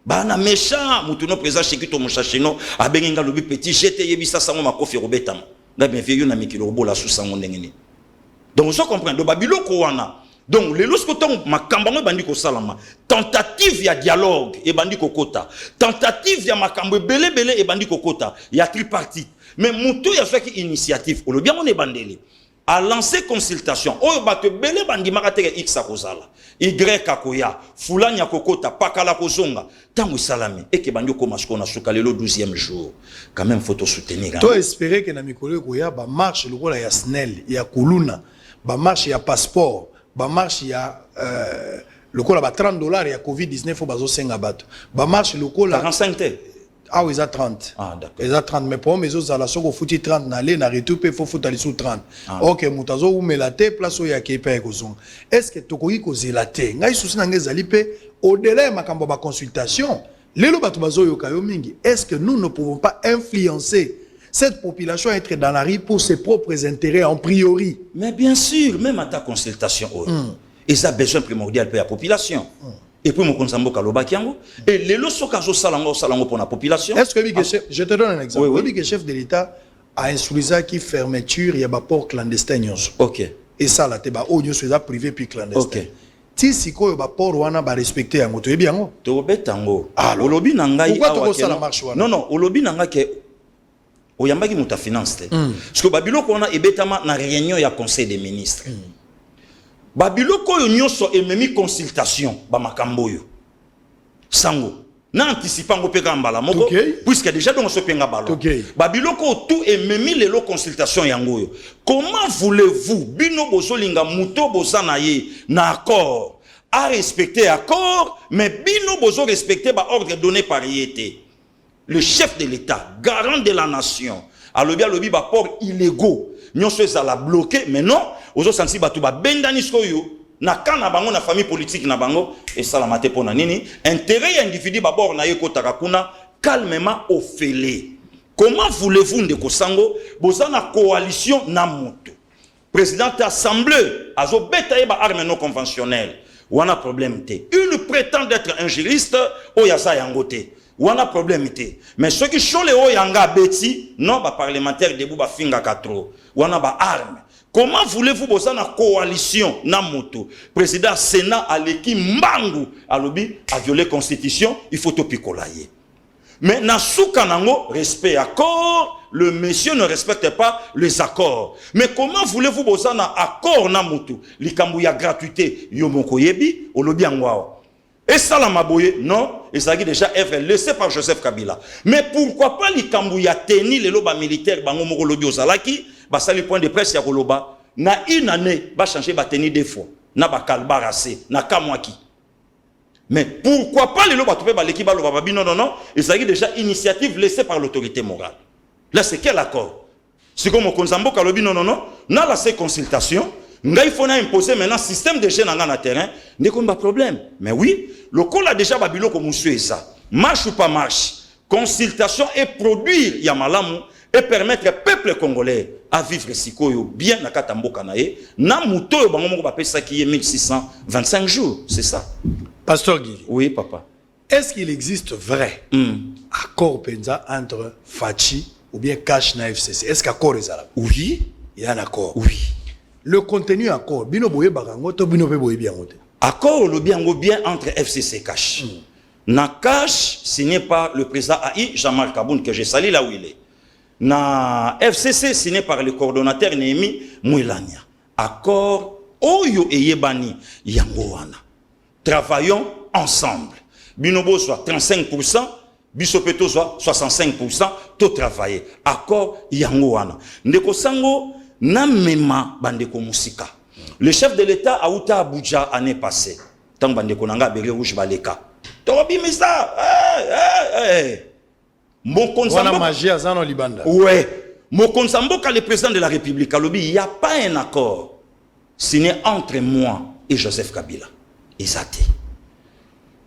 Bana méchant, mutuno président Chekito Moshachino, abenga lobi petit jeté yebisa sango makofi robetamo. Donc, vous comprenez, de Babiloko wana. Donc, les lorsque ma kambango bandiko salama, tentative ya dialogue et bandiko kota, tentative ya makambo belé et bandiko kota, il y a tripartite. Mais moutou ya fait initiative, ou le bien on est bandeli, a lancé consultation. Oh bate belé bandi makateke X a kozala, Y kakoya, fulanya kokota, pakala kozonga. Tango salami et que bandio komasko na sukalelo 12e jour. Quand même faut te soutenir. Toi espérer que na mikolo koya ba marche le rôle ya SNEL, ya Kuluna, ba marche ya passeport, ba marche ya le rôle ba $30 ya Covid-19 faut bazo senga bato. Ba marche le rôle 45 te. Ah oui, ils ont 30. Ah d'accord. Ils ont 30 mais pour mes autres ala soko fouti 30 na aller na retour pe faut fouta sous 30. OK, mutazo ou melate place o ya kepa ekozonga. Est-ce que tokoki ko zelate? Ngai souci na ngezali pe au-delà de ma consultation, est-ce que nous ne pouvons pas influencer cette population à être dans la rue pour ses propres intérêts en priori? Mais bien sûr, même à ta consultation, et ça a besoin primordial pour la population. Et puis, mon consambo kaloba kiango. Et les loso kazo salango pour la population. Est-ce que je te donne un exemple? Oui, oui. Le chef de l'État a instruit qui fermeture, il y a un port clandestin. Ok. Et ça, là, c'est un privé puis clandestin. Ok. Si siko ba port wana ba respecter yango to yebi yango to betango olobi nangai awa la marche wana non olobi nanga ke oyambaki muta finance te parce que babiloko wana ebetama na réunion ya conseil des ministres babiloko yo nyonso ememi consultation ba makambo yo sango na anticiper ngo peka mbala moko puisque déjà donc so penga balo babiloko tout ememi lelo consultation yango yo. Comment voulez-vous bino bozolinga muto bozana ye na accord à respecter accord mais bino bozo respecter ba ordre donné par yété le chef de l'État garant de la nation alobi ba port illégaux nyonso ezala bloqué mais non ozo sensi ba tout ba bendani skoyo na kana bango na famille politique na bango et ça la maté pona nini intérêt individu babord na yeko takakuna calmement ofélé. Comment voulez-vous ndeko sango bozana coalition na moto président assemblée azo beta ba arme non conventionnelle wana problème té une prétend être un juriste o yasa yangote wana problème té mais ceux qui sont les o yanga beti non ba parlementaire debout ba finga katro wana ba arme. Comment voulez-vous bosser une coalition na moto? Président Sénat a l'équipe Mbangu a lobby a violé la constitution, il faut tout picolayer. Mais na soukanango respect accord, le monsieur ne respecte pas les accords. Mais comment voulez-vous bosser un accord na moto? Likambu ya gratuité yomoko yebi o lobby angwao. Et ça la maboye non, et ça qui déjà être laissé par Joseph Kabila. Mais pourquoi pas likambu ya teni les loba militaires bango moko lobby ozalaki? Basali point de presse ya koloba na une année va changer ba tenir des fois na ba kalbarase na kamwaki mais pourquoi pas les loba topé ba l'équipe ba loba bi non il s'agit déjà initiative laissée par l'autorité morale. Là c'est quel accord? C'est comme au Konzambo kalobi non na la ces consultation ngai faut na imposer maintenant système de jeunes na terrain n'est comme pas problème mais oui le col a déjà babilo comme monsieur ça marche ou pas marche consultation et produire ya malamu et permettre au peuple congolais à vivre sikoyo bien na katamboka na ye na muto bango moko ba pesa qui est 1625 jours, c'est ça. Pasteur Guy. Oui papa. est-ce qu'il existe vrai accord penza entre Fachi ou bien Cash na FCC? Est-ce qu'accord est là? Oui. Il y a un accord. Oui. Le contenu accord, bino boye barango to bino pe boye bien ngote. Accord le bien entre FCC et Cash. Na Cash signé par le président AI Jean-Marc Kaboun que j'ai sali là où il est. Na FCC signé par le coordonnateur Némi Mouilania. Accord Oyo et Yebani Yangowana. Travaillons ensemble. Binobo soit 35%, Bisopeto soit 65%, tout travailler. Accord Yangowana. Ndeko Sango na mema bandeko musika. Le chef de l'État a outa Abuja l'année passée. Tant bandeko nanga bere rouge baleka. Torobi misa. Mon Wana magie azano libanda. Ouais. Mon Konsamboka, le président de la République, il n'y a pas un accord signé entre moi et Joseph Kabila. Exact.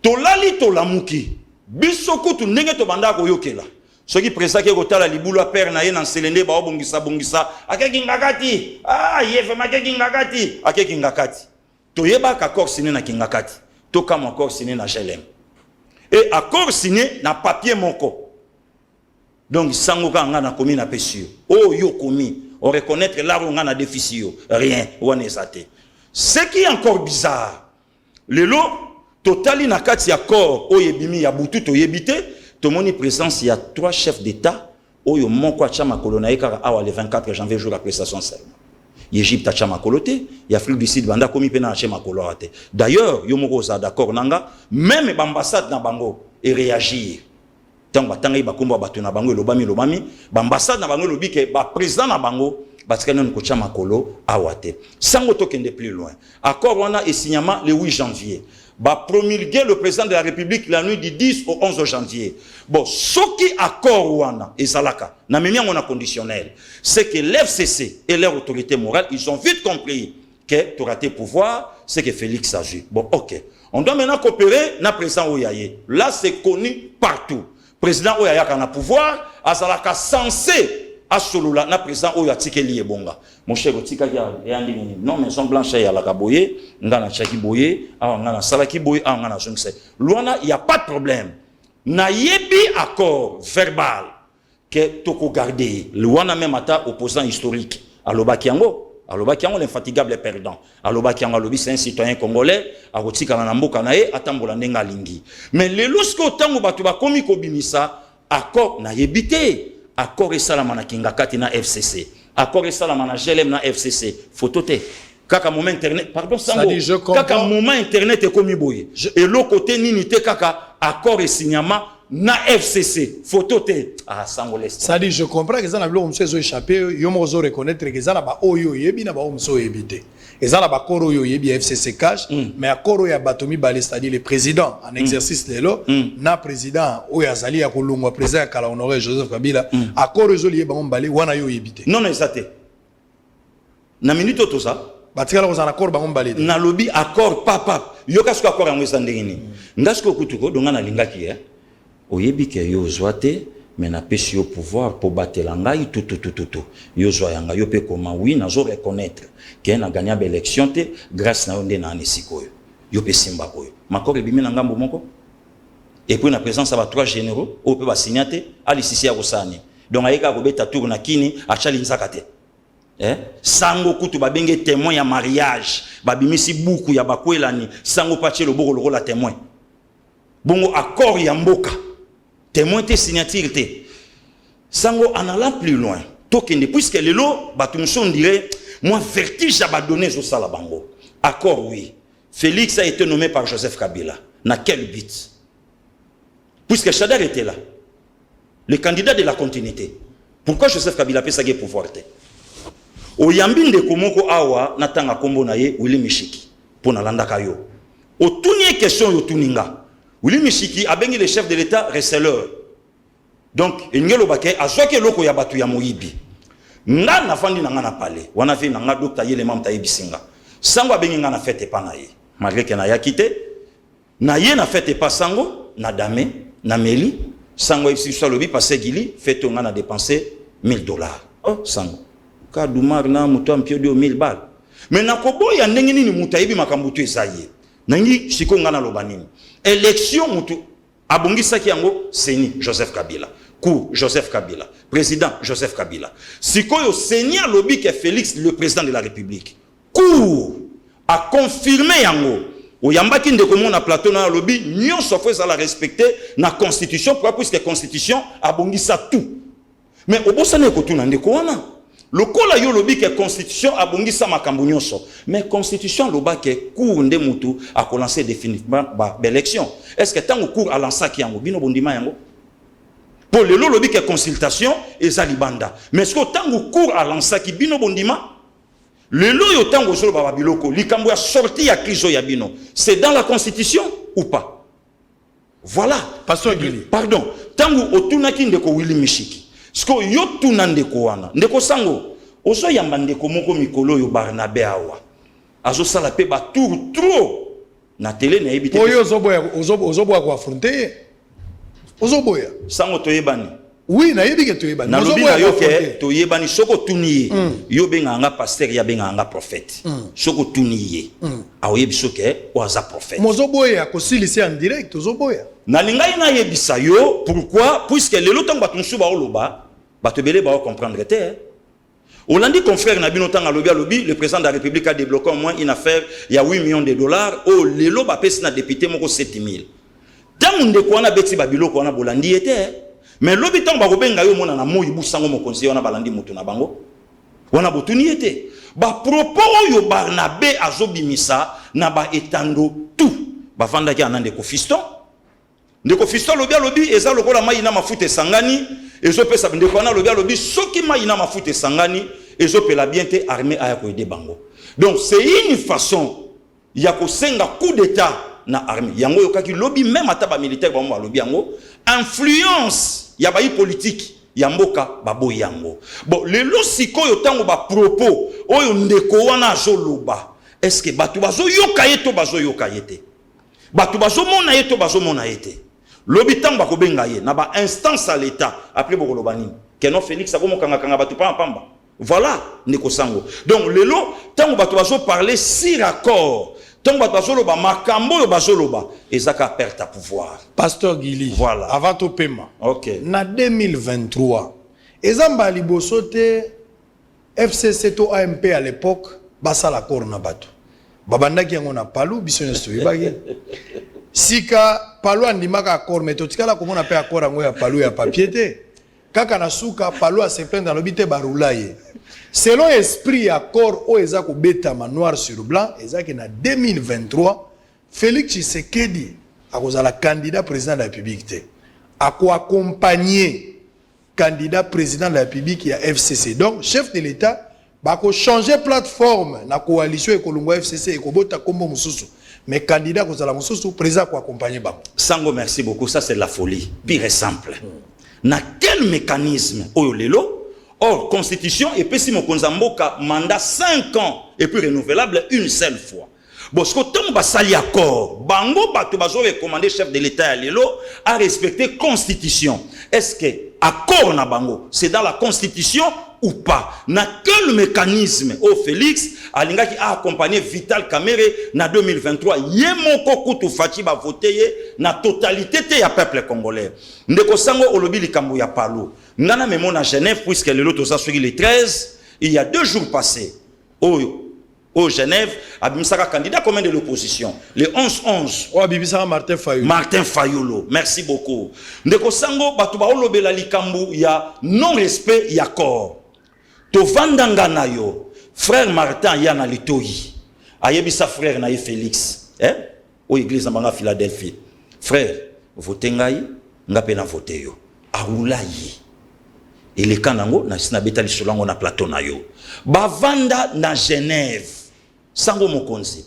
Tolali tolamuki. Bisoku tu nenge to banda ko yokela. Ce qui président qui kotala libulu a père na ye nan selende ba obongisa bongisa. Akeki ngakati. Ah, yefe makeki ngakati. Akeki ngakati. Toyeba accord signé na kingakati. To comme accord signé na GLM. Et accord signé na papier moko. Donc sango ka nga na komi na pesio. Oh yo komi. On reconnaître là où on a déficit. Rien. On est saté. Ce qui est encore bizarre. Le lot totali na kati accord oyebimi ya butu to yebite to moni présence il y a 3 chefs d'état oyo moko a chama kolona eka awa le 24 janvier jour après sa son serment. Égypte a chama kolote, ya Afrique du Sud banda komi pena chama kolorate. D'ailleurs yo moko za d'accord nanga même l'ambassade na bango et réagir. Tant batanga ba komba batu na bango lobami l'ambassade na bango lobi ke ba président na bango parce que nous ko chama kolo awate. Sango tokende plus loin. Accord on a et signement le 8 janvier. Va promulguer le président de la République la nuit du 10 au 11 janvier. Bon, ce qui accord Rwanda et Zalaka, n'a même on a conditionnel, c'est que l'FCC et leur autorité morale, ils ont vite compris que tu raté pouvoir, c'est que Félix agit. Bon, ok. On doit maintenant coopérer na président Oyaye. Là, c'est connu partout. Président Oyaye qui a pouvoir, Azalaka censé Asolola na président Oya Tikeli Ebonga. Mon cher Otika yandi non maison blanche ya la kaboye, ngana chaki boye, ngana salaki boye, ngana jonse. Luana, il y a pas de problème. Na yebi accord verbal que toko garder. Luana même ata opposant historique. Aloba Kiango, l'infatigable perdant. Aloba Kiango lobi c'est un citoyen congolais, arotika na mboka nae atambola ndenga lingi. Mais le lorsque tango batu ba komi ko bimisa accord na yebité. Accord et salamana kingakati na FCC. Accord et salamana GLM na FCC. Photote. Kaka moment internet. Pardon, Sango. Kaka moment internet est comme boye. Et l'autre côté ninité kaka accord et signement na FCC. Photote. Ah, Sango l'est. Ça dit je comprends que ça na blo mse zo échapper, yo mo zo reconnaître que ça na ba oyo yebi na ba mso yebité. Et ça na ba koro yo yebi FCC cash, mais accord ya batomi balé, c'est-à-dire le président en exercice lelo, na président oyo azali ya kolongwa président kala honoré Joseph Kabila, accord zo lié ba balé wana yo yebité. Non non exacté. Na minute to ça. Batikala ko za accord ba balé. Na lobby accord papa. Yo kasko accord yango sandengini. Ngasko kutuko donga na lingaki oyebi ke yo zoate mais na pesi yo pouvoir pour battre l'angai tout yo zoyanga yo pe koma oui na zo reconnaître que na gagné l'élection te grâce na onde na anesikoyo yo pe simba koyo makore bimi na ngambo moko et puis na présence à 3 généraux au pe ba signaté ali sisi ya kosani donc ayeka ko beta tour na kini achali nzakate sango kutu ba benge témoin ya mariage ba bimisi buku ya bakwelani sango pache loboko loko la témoin bongo accord ya mboka témoin te signature te sango en allant plus loin tokende puisque les lots batumson dirait moi vertige à donner au sala bango accord oui Félix a été nommé par Joseph Kabila na quel but puisque Chader était là le candidat de la continuité pourquoi Joseph Kabila peut s'agir pouvoir te oyambi de komoko awa natanga kombo na ye Willy Mishiki pour na landa kayo otunie question yo tuninga Willy Mishiki a bengi le chef de l'État receleur. Donc, il y a un loko ya batu ya moyibi. Nga na fandi na nga na pale. Wana fi na nga dokta yele mam ta yebisinga. Sango bengi nga na fete pa na ye. Malgré que na ya kite. Na ye na fete pa sango, na dame, na meli. Sango ipsi so lobi pa segili, fete nga na dépenser $1000. Oh, sango. Ka dumar na muto ampio de $1000. Mais na kobo ya ndenge nini mutayibi makambutu esaye. Nangi siko nga na lobanini. Élection mutu abongisaki yango Seni Joseph Kabila, cour Joseph Kabila, président Joseph Kabila. Sikoyo Seni alobi ke Félix le président de la République, cour a confirmé yango. Oyambaki ndeko mona plateau na lobby nyonso faut ça la respecter na constitution, pourquoi puisque constitution abongisa tout. Mais obosane ko tuna ndeko wana. Lokola yo lobby que constitution abongisa makambo nyonso, mais constitution loba ke cour nde mutu a lancé définitivement ba élection. Est-ce que tango cour a lancé ki yango bino bondima yango? Pour le lobby que consultation eza libanda. Mais est-ce que tango cour a lancé ki bino bondima? Le loyo tango zolo baba biloko likambo ya sorti ya crise ya bino, c'est dans la constitution ou pas? Voilà. Pasteur Gili. Pardon. Tango otunaki ndeko Willy Mishiki. Sko yo tuna ndeko wana. Ndeko sango ozo yamba ndeko moko mikolo yo Barnabé awa. Azo sala pe ba tour trop na télé na ebité. Oyo ozoboya ko affronter. Ozoboya. Sango toyebani. Oui, na yebi ke toyebani. Na lobi na yo ke toyebani soko tuniye. Yo benga nga pasteur ya benga nga prophète. Soko tuniye. Aoyebi soke oaza prophète. Mozoboya ko silisi en direct ozoboya. Na lingai na yebisa yo pourquoi puisque lelo tango batunsu ba oloba batebele ba comprendre te. Olandi confrère na bino tanga lobi le président de la République a débloqué au moins une affaire il y a 8 millions de dollars au lelo ba pesi na député moko 7000. Tango ndeko wana beti ba biloko wana bolandi ete. Mais lobi tango ba kobenga yo mona na moyi busango mokonzi wana balandi mutu na bango. Wana botuni ete. Ba propos yo Barnabé azobimisa na ba etando tout. Ba vanda ki anande ko fiston. Ndeko fiston lobi eza lokola mai na mafuta sangani ezo pesa ndeko wana lobi soki mai na mafuta sangani ezo pela bien te armée aya ko aider bango. Donc c'est une façon ya ko senga coup d'état na armée. Yango yokaki lobi même ata ba militaire ba mo lobi yango influence ya ba politique ya mboka babo yango. Bon lelo sikoyo tango ba propos oyo ndeko wana azoloba. Est-ce que batu bazo yoka yeto bazo yoka yete? Batu bazo mona yeto bazo mona yete. Lobi tango ba kobenga ye na ba instance à l'état après boko lobani. Keno Félix akomo kanga batu pamba. Voilà ndeko sango. Donc lelo tango batu bazo parler si raccord. Tango batu bazo loba makambo yo bazo loba ezaka perte à pouvoir. Pasteur Gili. Voilà. Avant to paiement. OK. Na 2023 ezamba liboso te FCC to AMP à l'époque basa la corna batu. Babandaki yango na palu biso nyoso yebaki. Sika palu andimaka accord mais totikala komona pe accord yango ya palu ya papier te. Kaka na suka palu a se plaindre dans l'obité barula ye. Selon esprit accord o eza ko betama noir sur blanc ezaki na 2023 Félix Tshisekedi akozala candidat président de la République te. Ako accompagner candidat président de la République ya FCC. Donc chef de l'État bako changer plateforme na coalition ekolongo FCC ekobota kombo mususu. Mais candidat kozala mususu président ko accompagner bango. Sango merci beaucoup, ça c'est de la folie, pire et simple. Na quel mécanisme oyo lelo? Or constitution et pesi mokonza mboka mandat 5 ans et puis renouvelable une seule fois. Bosko tango basali accord, bango bato bazo recommander chef de l'État à lelo à respecter constitution. Est-ce que accord na bango c'est dans la constitution ou pas? Na quel mécanisme au Félix alinga qui a accompagné Vital Kamerhe na 2023 yemoko kutu fachi ba voter na totalité te ya peuple congolais. Ndeko sango olobi likambo ya palu. Ngana memo na Genève puisque le lot ça sur le 13 il y a 2 jours passés au Genève abimisaka candidat commun de l'opposition le 11-11 o abibisaka Martin Fayulu. Merci beaucoup. Ndeko sango batu ba olobela likambo ya non respect ya corps. To vandanga na yo frère Martin ya na litoyi ayebisa frère na ye Félix au église na Philadelphie frère vote ngai ngape na vote yo aulayi ele kanango na sina betali solango na plateau na yo bavanda na Genève sango mokonzi.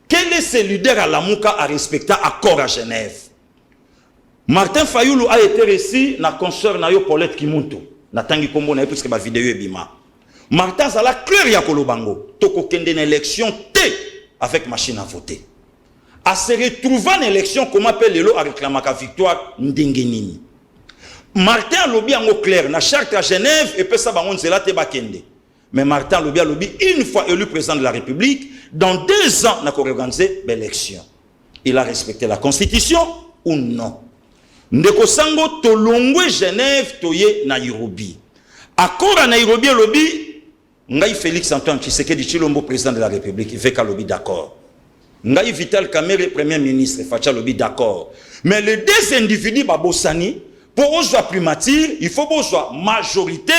Quel est ce leader à la Mouka à respecter accord à Genève? Martin Fayulu a été reçu na consort na yo Paulette Kimuntu na tangi kombo na puisque ba vidéo ebima. Martin Zala clair ya kolobango toko kende na élection T avec machine à voter. À se retrouver en élection comment appelle lelo à réclamer la victoire ndengenini. Martin lobi ango clair na charte à Genève et peut ça bango nzela te bakende. Mais Martin lobi une fois élu président de la République dans 2 ans n'a qu'à organiser l'élection. Il a respecté la constitution ou non? ndeko sango tolongwe Genève toye Nairobi. Accord à Nairobi lobby ngai Félix Antoine Tshisekedi Tshilombo président de la République veka lobby d'accord. Ngai Vital Kamerhe premier ministre facha lobby d'accord. Mais les deux individus babosani pour ozo primature, il faut bozo majorité.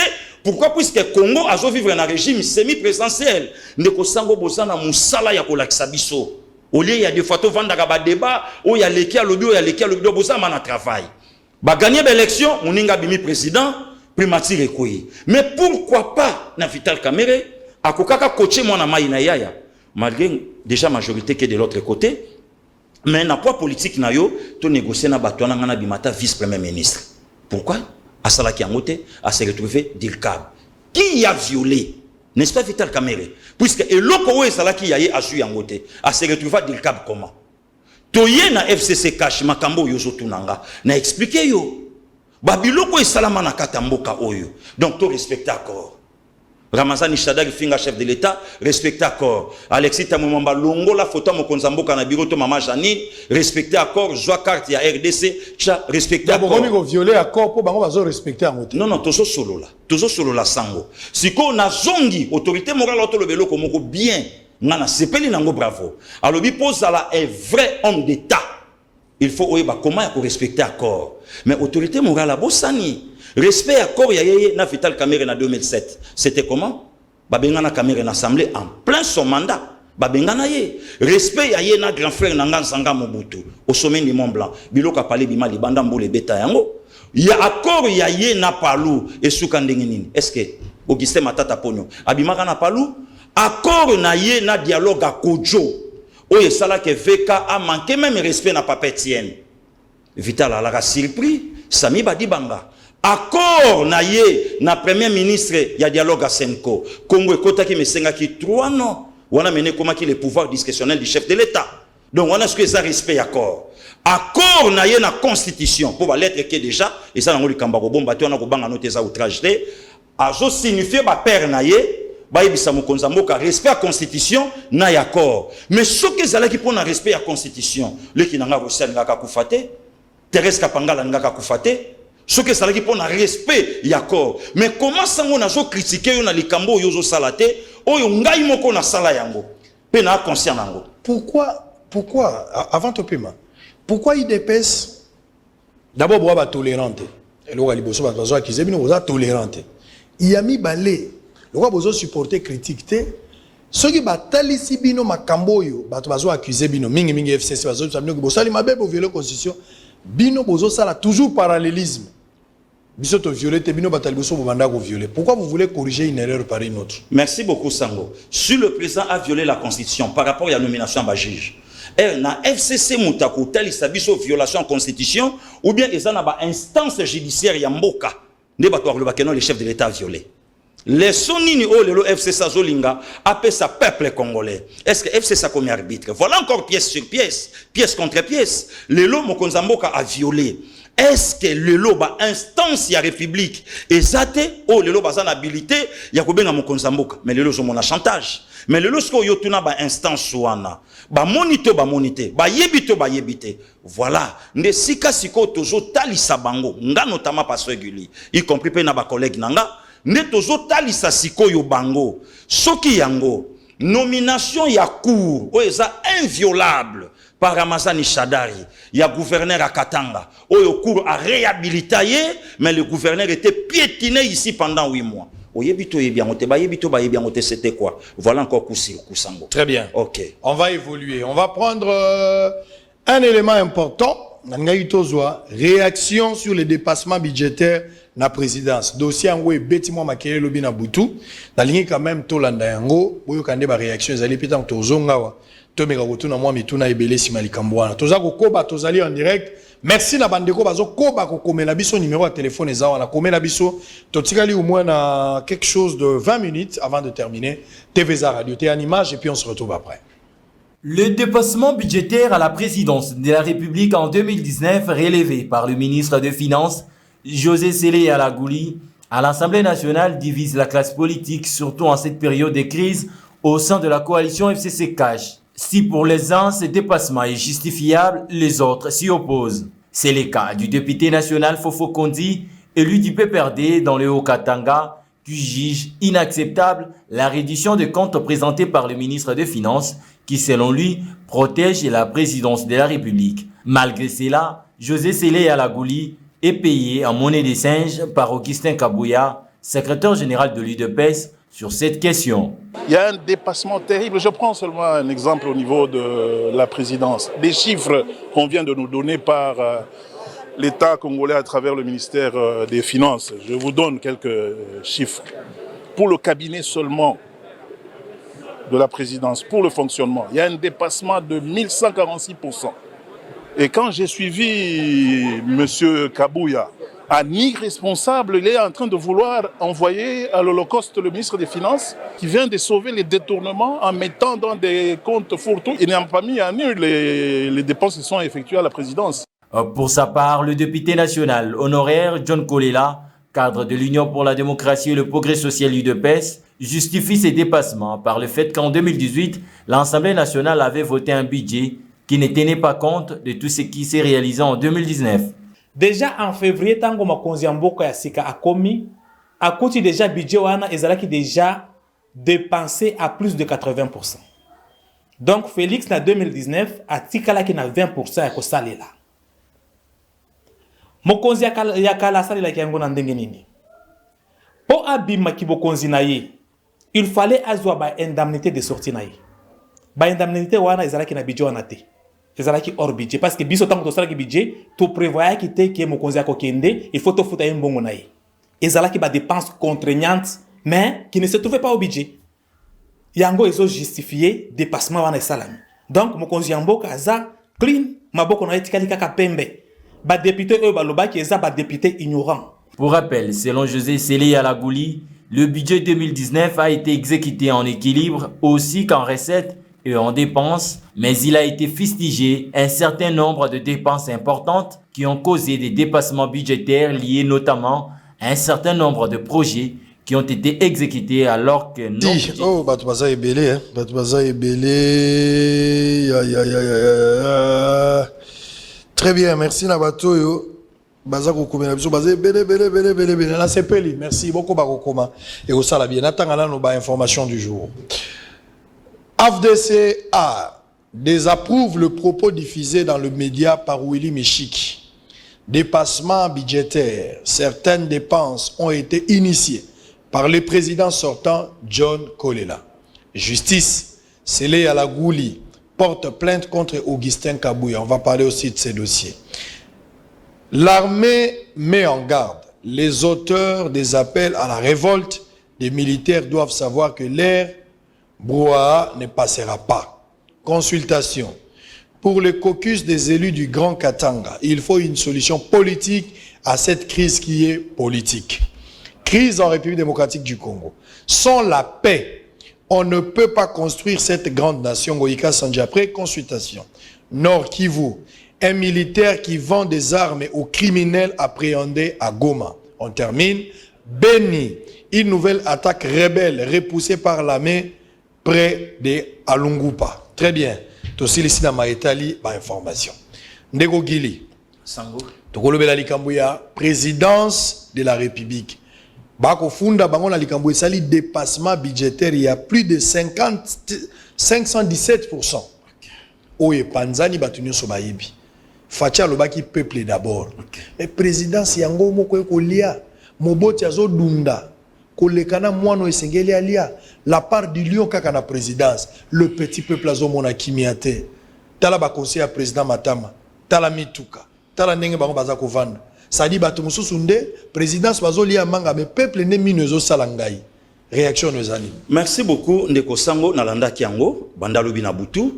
Pourquoi? Puisque Congo a vivre dans un régime semi-présidentiel. Ndeko sango bozana musala ya kolakisa biso. Au lieu il y a des fois to vanda ba débat, où il y a l'équipe lobby, il y a l'équipe lobby bozama na travail. Ba gagner l'élection, moninga bimi président, primature ekoyi. Mais pourquoi pas na Vital Kamerhe akokaka coacher moi na mai na yaya. Malgré déjà majorité qui est de l'autre côté, mais na poids politique na yo to négocier na bato na ngana bimata vice-premier ministre. Pourquoi? À Salaki Angote, à se retrouver Dilkab. Qui a violé? N'est-ce pas Vital Kamerhe? Puisque et l'oko et Salaki Yaye a su Angote, à se retrouver Dilkab comment? Toye na FCC cash makambo yozo tunanga, na expliqué yo. Babiloko et salama na katamboka oyo. Donc to respecte accord. Ramazani Shadari Finga chef de l'État, respecter accord. Alexis Tamumamba Longo la photo mo konzamboka na bureau to mama Janine, respecter accord. Joa carte ya RDC, tcha respecter accord. D'abord on violer accord pour bango bazo respecter en moto. Non tozo solo la sango. Siko na zongi autorité morale auto le belo komoko bien ngana sepeli nango bravo. Alobi pose la un vrai homme d'État. Il faut oeba comment ya ko respecter accord. Mais autorité morale a bosani. Respect accord yaye na Vital Kamerhe en 2007. C'était comment? Babengana Kamerhe en assemblée en plein son mandat. Babengana ye. Respect yaye na grand frère Nanga Nzanga Mobutu au sommet du Mont Blanc. Biloka pale bima libanda mbole beta yango. Ya accord yaye na Palou et Soukandengenini. Est-ce que Augustin Matata Ponyo abimaka na Palou? Accord na ye na dialogue à Kodjo. Oye sala ke VK a manqué même respect na Papa Etienne. Vital a la surpris. Sami Badibanga. Accord na ye na premier ministre ya dialogue à Senko. Congo ekota ki mesenga ki 3 non. Wana mené comment ki le pouvoir discrétionnel du chef de l'État. Donc on a ce que ça respect accord. Accord na ye na constitution pour la lettre qui est déjà et ça ngoli kambako bomba to na ko banga noter ça outrage té. Azo signifier ba père na ye ba yebisa mokonza mboka respect à constitution na ya accord. Mais ce que zala ki pona respect à constitution, le ki nanga ko sen ngaka kufate, Thérèse Kapangala ngaka kufate. Ce que ça veut dire pour un respect, il y a accord. Mais comment ça on a critiqué on a les cambo yozo salate, oh ngai moko na sala yango. Pena conscient yango. Pourquoi avant to paiement? Pourquoi IDPS d'abord boa ba tolérante. Et lo liboso ba bazo akize bino boza tolérante. Il y a mis balé. Le roi bozo supporter critique té. Ceux qui batalisi bino makambo yo, bato bazo accuser bino mingi FCC bazo sabino ki bosali mabe bo violer constitution. Bino bozo sala toujours parallélisme. Pourquoi vous voulez corriger une erreur par une autre? Merci beaucoup Sango. Si le président a violé la constitution par rapport à la nomination à juge, na FCC Moutako tali sabiso violation de la constitution ou bien ils ont une instance judiciaire yamboka ne batoire le bakeno le chef de l'État violé. Les sonini o lelo FCC Zolinga appelle sa peuple congolais. Est-ce que FCC a commis arbitre? Voilà encore pièce sur pièce, pièce contre pièce. Lelo Mokonzamboka a violé. Est-ce que le loba instance ya république ezate o le loba zan habilité ya kobenga mokonzamboka mais le lozo mona chantage mais le losko yotuna ba instance wana ba monito ba yebite voilà nde sika siko tozo talisa bango nga notamment pasteur Guli y compris pe na ba collègue nanga nde tozo talisa siko yo bango soki yango nomination ya cour o eza inviolable par Ramazani Shadari, il y a gouverneur à Katanga, où le cours a réhabilité, mais le gouverneur était piétiné ici pendant 8 mois. C'était quoi? Voilà encore Koussango. Très bien. Ok. On va évoluer. On va prendre un élément important. Réaction sur les dépassements budgétaires de la présidence. Dossier en web, bêtiment maquillé le bina boutou. La ligne quand même tolanda yango. Boyo kande ba réaction. Ils allaient péter en tozongawa. Tomega rotuna moi mituna ebele simalikambwana. Toza ko koba tozali en direct. Merci na bandeko bazo koba ko komela biso numéro de téléphone ezawa na komela biso. Totikali au moins na quelque chose de 20 minutes avant de terminer. TVza Radio, t'es en image et puis on se retrouve après. Le dépassement budgétaire à la présidence de la République en 2019 relevé par le ministre des Finances José Sélé Alagouli à l'Assemblée nationale divise la classe politique, surtout en cette période de crise au sein de la coalition FCC Cash. Si pour les uns ce dépassement est justifiable, les autres s'y opposent. C'est le cas du député national Fofo Kondi, élu du PPRD dans le Haut-Katanga, qui juge inacceptable la reddition de comptes présentée par le ministre des Finances, qui selon lui protège la présidence de la République. Malgré cela, José Sélé Alagouli est payé en monnaie des singes par Augustin Kabouya, secrétaire général de l'UDPS, sur cette question. Il y a un dépassement terrible. Je prends seulement un exemple au niveau de la présidence. Des chiffres qu'on vient de nous donner par l'État congolais à travers le ministère des Finances. Je vous donne quelques chiffres. Pour le cabinet seulement de la présidence, pour le fonctionnement, il y a un dépassement de 1146%. Et quand j'ai suivi M. Kabouya, un irresponsable, il est en train de vouloir envoyer à l'Holocauste le ministre des Finances qui vient de sauver les détournements en mettant dans des comptes fourre-tout. Il n'a pas mis à nu les dépenses qui sont effectuées à la présidence. Pour sa part, le député national honoraire John Kolela, cadre de l'Union pour la démocratie et le progrès social UDPS, justifie ces dépassements par le fait qu'en 2018, l'Assemblée nationale avait voté un budget qui ne tenait pas compte de tout ce qui s'est réalisé en 2019. Déjà en février, tango makonzi ya mboka ya sika akomi, akuti déjà budget wana ezalaki déjà dépensé à plus de 80%. Donc Félix na 2019 atikalaki na 20% ya kosalela. Mokonzi ya kala salela ki yango na ndenge nini. Po abima ki bokonzi na ye, il fallait azwa ba indemnité de sortie na ye. Ba indemnité wana ezalaki na budget wana te. Ezalaki hors budget parce que biso tango to salaki budget to prévoyait ki te ki mokonzi akokende, il faut to futa mbongo na ye. Ezalaki ba dépenses contraignantes mais qui ne se trouvaient pas au budget. Yango ezo justifier dépassement wana salami. Donc mokonzi yamboka aza clean maboko na etikali kaka pembe. Ba député eux baloba ki eza ba député ignorant. Pour rappel, selon José Sélé Alagouli, le budget 2019 a été exécuté en équilibre aussi qu'en recettes et en dépenses, mais il a été fustigé un certain nombre de dépenses importantes qui ont causé des dépassements budgétaires liés notamment à un certain nombre de projets qui ont été exécutés alors que non. Oh, Batoubaza est belé, hein. Batoubaza est belé. Très bien, merci Nabatoyo. Baza kokomela biso baza belé. Là c'est peli. Merci beaucoup bakokoma. Et au sala bien natangala no ba information du jour. AFDCA désapprouve le propos diffusé dans le média par Willy Michik. Dépassement budgétaire. Certaines dépenses ont été initiées par le président sortant John Kolela. Justice, Sélé Alagouli porte plainte contre Augustin Kabouya. On va parler aussi de ces dossiers. L'armée met en garde. Les auteurs des appels à la révolte des militaires doivent savoir que l'ère brouhaha ne passera pas. Consultation. Pour le caucus des élus du Grand Katanga, il faut une solution politique à cette crise qui est politique. Crise en République démocratique du Congo. Sans la paix, on ne peut pas construire cette grande nation. Goïka Sandja, après consultation. Nord Kivu, un militaire qui vend des armes aux criminels appréhendés à Goma. On termine. Beni, une nouvelle attaque rebelle repoussée par l'armée près de Alungupa. Très bien. Tosili ici dans Maïtali, par information. Ndego Gili. Sango. Tokolobela Likambouya, présidence de la République. Bako funda bango na Likambouya, sali dépassement budgétaire, il y a plus de 517%. Oye Panzani batunyo sobayebi. Fatia lobaki peuple d'abord. Et présidence yango moko kolia, moboti azo dunda. Kolekana mwano esengeli alia. La part du lion kaka na présidence, le petit peuple azo mona kimiate. Tala ba conseiller à président Matama, tala mituka, tala ndenge bango baza kovanda. Sadi bato mususu nde présidence bazo lia manga mais peuple ne minezo salangai. Réaction nos amis. Merci beaucoup Ndeko Sango Nalanda Kiango, Bandalo Binabutu.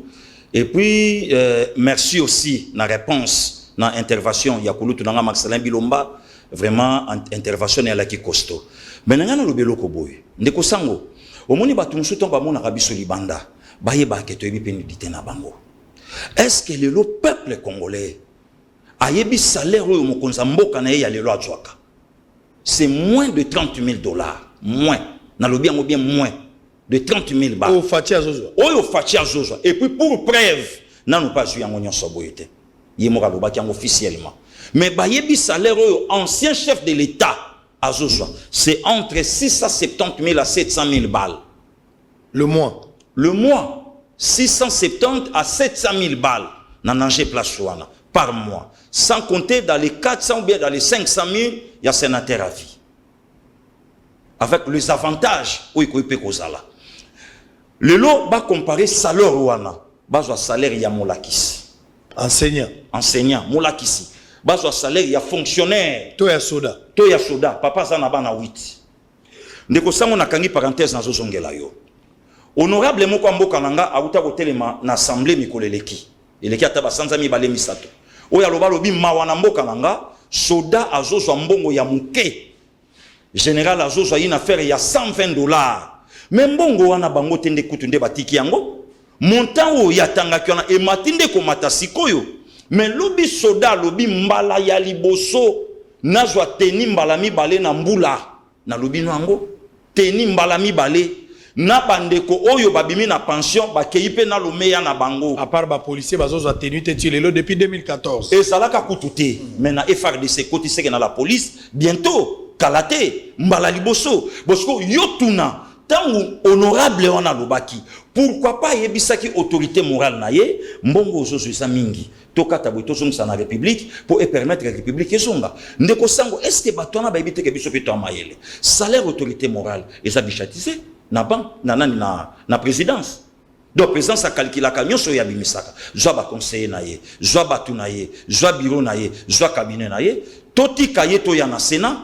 Et puis merci aussi na réponse na intervention Yakulu Tunanga Maxalin Bilomba, vraiment intervention ya la ki costaud. Mais nangana lobelo ko boy. Ndeko Sango, omoni bato mususu tomba mona kabiso libanda, baye ba keto ebi pénidité na bango. Est-ce que le peuple congolais a yebi salaire au mokonza mboka na ye ya lelo adjwaka? C'est moins de $30,000. Moins. Na lobi yango bien moins de 30,000 Au Fatia Zozo. Au Fatia Zozo. Et puis pour preuve, n'a nous pas joué en oignon soboyete. Yemo Kalobaki officiellement. Mais bayebi salaire ancien chef de l'État à Zozwa, c'est entre 670 000 à 700 000 balles. Le mois. Le mois, 670 à 700 000 balles Nanangé Plasouana par mois. Sans compter dans les 400 ou bien dans les 500 000, il y a sénateur à vie. Avec les avantages, oui, le lot va comparer salaire Rwanda, bas salaire ya Moulakisi. Enseignant. Enseignant, Moulakisi. Bas salaire ya fonctionnaire. Toya soda. Toya soda, papa Zanaba na 8. Ndeko sango na kangi parenthèse na zozongela yo. Honorable moko mboka nanga auta kotelema na assemblée mikoleleki. Eleki ataba sanza mibale misato. Oya loba lobi mawa na mboka nanga soda azozwa mbongo ya muke. Général azozwa une affaire ya $120. Mais mbongo wana bango tende kutunde batiki yango. Montant o yatanga kiona e matinde ko matasikoyo. Mais lobi soda lobi mbala ya liboso nazwa teni mbala mibale na mbula na lobi nango teni mbala mibale na bandeko oyo babimi na pension bakeipe na lomeya na bango à part ba policier bazozwa tenu te tilelo depuis 2014 et salaka kututé mais na FRDC côté seke na la police bientôt kalate mbala liboso bosko yotuna tangu honorable wana lobaki pourquoi pas yebisaki autorité morale na ye mbongo ozozo sa mingi tokata boy tozongisa na république pour permettre la république ezonga ndeko sango est-ce que batona ba ebite ke biso pito amayele salaire autorité morale eza bichatisé na banque na présidence donc présidence a calculé ka nyonso ya bimisaka zwa ba conseiller na ye zwa batu na ye zwa bureau na ye zwa cabinet na ye toti kaye to ya na sénat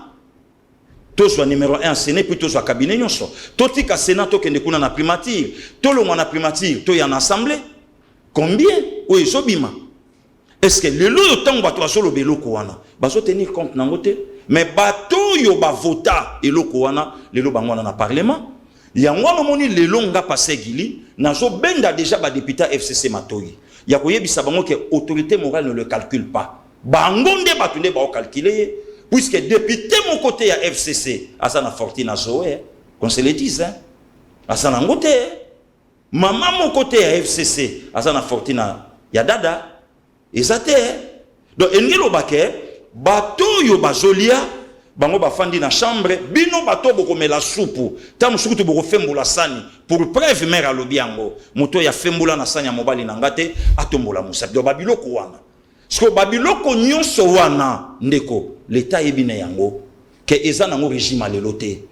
to soit numéro 1 sénat puis to soit cabinet nyonso toti ka sénat to kende kuna na primature to lo na primature to ya na assemblée combien o ezobima est-ce que le lot temps bato basolo beloko wana baso tenir compte nangote mais bato yo ba vota eloko wana lelo bangwana na parlement yangwa moni lelo nga passé gili nazo benda déjà ba député FCC Matoyi ya koyebisa bango que autorité morale ne le calcule pas bangonde batunde ba calculer puisque député mon côté ya FCC asana fortune azoé qu'on se le dise hein asana ngote maman mon côté ya FCC asana fortune ya dada ezate donc engelo bake bato yo bazolia bango bafandi na chambre bino bato bokomela supu ta musuku to bokofembola sani pour preuve mère alobi yango moto ya fembola na sani ya mobali na ngate atombola musapi do babiloko wana sko babiloko nyonso wana ndeko l'état ebine yango ke eza nango régime alelote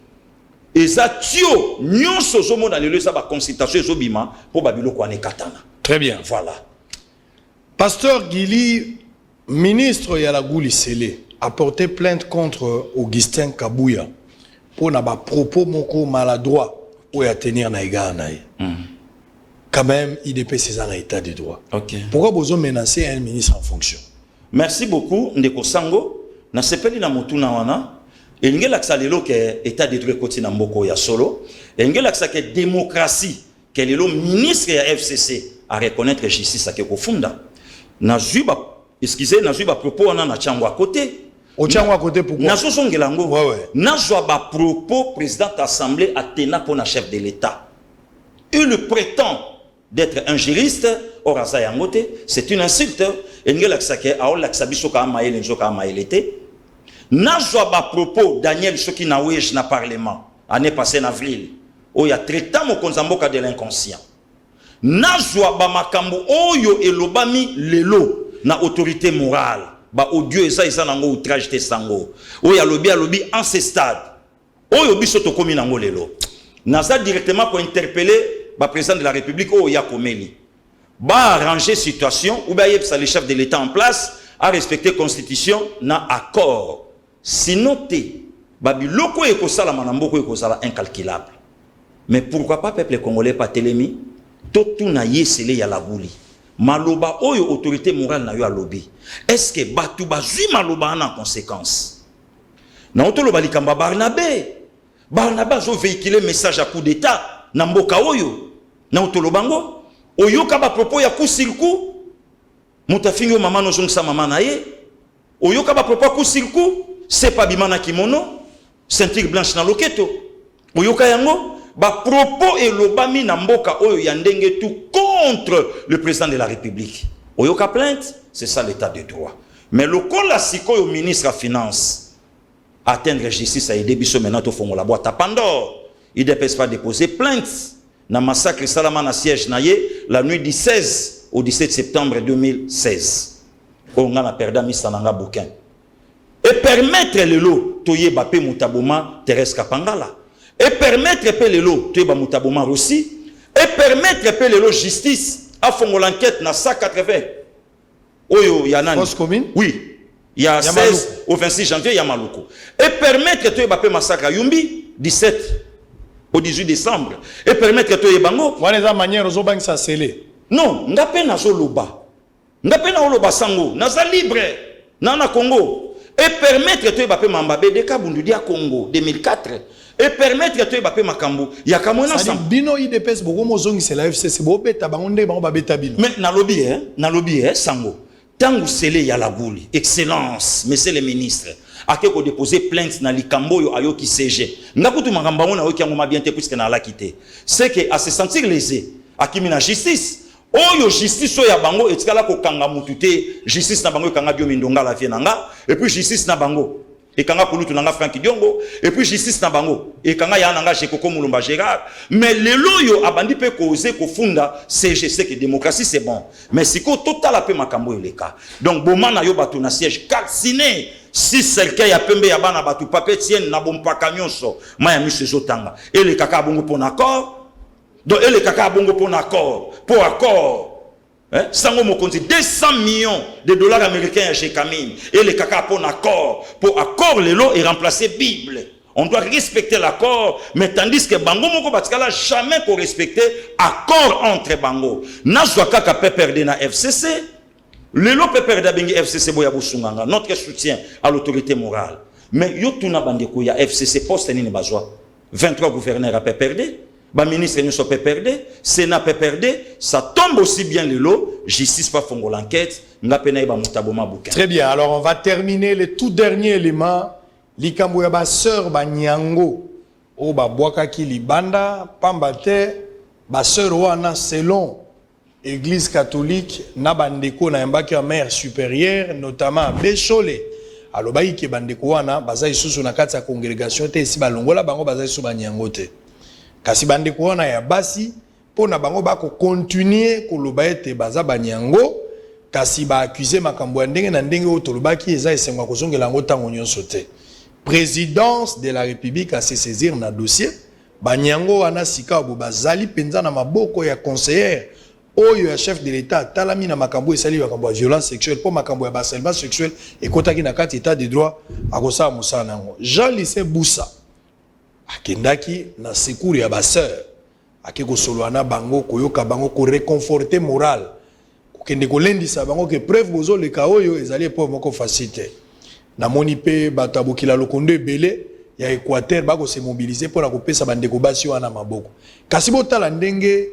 eza tio nyonso zomona lelo eza ba consultation ezobima po babiloko wana katana. Très bien, voilà. Pasteur Guili, ministre Yalagouli Sele, a porté plainte contre Augustin Kabouya pour n'avoir propos moko maladroit ou à tenir naïgana. Quand même, IDP c'est un état de droit. Ok. Pourquoi vous menacez un ministre en fonction? Merci beaucoup, Ndeko Sango. Na sepeli na motuna wana. Engela ksalelo ke état de droit koti na mboko ya solo. Engela ke démocratie que le ministre ya FCC à reconnaître justice à quelque funda. Nazuba, excusez, nazuba propos wana na chango à côté. Au chango à côté pourquoi? Nazo songelango. Ouais ouais. Nazuba propos président assemblée atena pour na chef de l'État. Il prétend d'être un juriste, or azayangote, c'est une insulte. Engela ksake a olaksabiso ka maele nzoka maelete. Nazuba propos Daniel Soki na wej na parlement année passée en avril. Où il y a traitant mon konzamboka de l'inconscient. Nazwa ba makambo oyo elobami lelo na autorité morale ba odieux eza nango outrage te sango oyo alobi en ce stade oyo biso to komi nango lelo naza directement pour interpeller ba président de la République oyo ya komeli ba arranger situation ou ba yebsa le chef de l'État en place à respecter constitution na accord sinon te ba biloko ekosala manamboko ekosala incalculable. Mais pourquoi pas peuple congolais pas telemi tout na yesele ya labuli maloba oyo autorité morale na yo alobi est-ce que batu bazui maloba en conséquence na otoloba likamba Barnabé zo véhiculer message à coup d'état na mboka oyo na otolobango oyoka ba propos ya coup sur coup mutafingo mama no zongsa mama na ye oyoka ba propos coup sur coup c'est pas bimana kimono ceinture blanche na loketo oyoka yango ba propos et lobami na mboka oyo ya ndenge tout contre le président de la République. Oyoka plainte, c'est ça l'état de droit. Mais le col la siko au ministre de Finance atteindre justice a aidé biso maintenant au fond la boîte à Pandore. Il ne peut pas déposer plainte dans le massacre Salaman à siège naïe la nuit du 16 au 17 septembre 2016. On a perdu Misananga Bouquin. Et permettre le lot toye bapé Mutaboma Thérèse Kapangala. Et permettre le lot toye ba Mutaboma Russi. Et permettre le lot justice à fond l'enquête na 180. Oyo Yanani. Commune? Oui. Il y a 16 au 26 janvier Yamaluko. Et permettre toye bapé massacre Yumbi 17 au 18 décembre. Et permettre toye bango. Voilà la manière aux banques ça scellé. Non, ngape na zoloba. Ngape na oloba sango, naza libre, nana Congo. Et permettre que tu aies Mamba BDK Bundudi à Congo 2004. Et permettre que tu aies Makambo. Il y a Kamona Sam. Bino IDPS beaucoup mozongi c'est la FCC bobeta bangonde bango babeta bino. Mais na lobby sango. Tangu sele ya la gouli. Excellence, monsieur le ministre. Akeko déposer plainte na likambo yo ayo ki CG. Ngakutu makamba ona oki yango mabiente puisque na la quitter. C'est que à se sentir lésé, akimi na justice. Oyo justice ya bango etikala ko kanga mutute justice na bango kanga bio mindonga la vie nanga et puis justice na bango et kanga kulutu nanga Frank Diongo et puis justice na bango et kanga ya nanga Jekoko Mulumba Gérard mais le loyo abandi pe causer ko funda CG c'est que démocratie c'est bon mais siko total ape makambo eleka donc bomana yo batu na siège calciné si quelqu'un ya pembe ya bana batu papier tienne na bompaka nyonso maya monsieur Zotanga et le kaka bongo pour accord. Donc, et les caca bongo pour accord. Pour accord. Hein? Sango Mokonzi, 200 millions de dollars américains chez Camille. Et les caca pour accord. Pour accord, le lot est remplacé Bible. On doit respecter l'accord. Mais tandis que Bango Moko Batikala jamais qu'on respecter accord entre Bango. Nazwaka ka peut perdre na FCC. Le lot peut perdre bengi FCC boya busunganga. Notre soutien à l'autorité morale. Mais yo tuna bandeko ya FCC poste ni bazwa. 23 gouverneurs a peut perdre. Le ministre ne peut perdre, le Sénat peut perdre, ça tombe aussi bien le lot, justice pas fongo l'enquête, très bien, alors on va terminer le tout dernier élément, likambo ya ba sœur ba Nyango, o ba Bwakaki libanda, pambate, ba sœur wana selon Église catholique, na bandeko na yambaki ya mère supérieure, notamment Bécholé. Alors ba yike bandeko wana, baza isusu na kati ya congrégation te, si ba longola bango baza isusu ba Nyango te. Kasi bandeko wana ya basi pona bango bako continuer koloba ete baza banyango kasi ba accuser makambo ya ndenge na ndenge o tolobaki eza esengwa kozongela ngo tango nyonso te. Présidence de la République a se saisir na dossier banyango wana sika bo bazali penza na maboko ya conseillère oyo ya chef de l'État talami na makambo esali makambo ya violence sexuelle po makambo ya harcèlement sexuel ekotaki na kati état de droit akosa musana nango. Jean-Lycée Boussa akendaki na secours ya baseur akeko solwana bango koyoka bango ko réconforter moral kokende kolendisa bango ke preuve bozo le kaoyo ezali po moko facilité na moni pe batabukila lokondo ebele ya Équateur bako se mobiliser pour la kopesa bandeko basi wana maboko kasi botala ndenge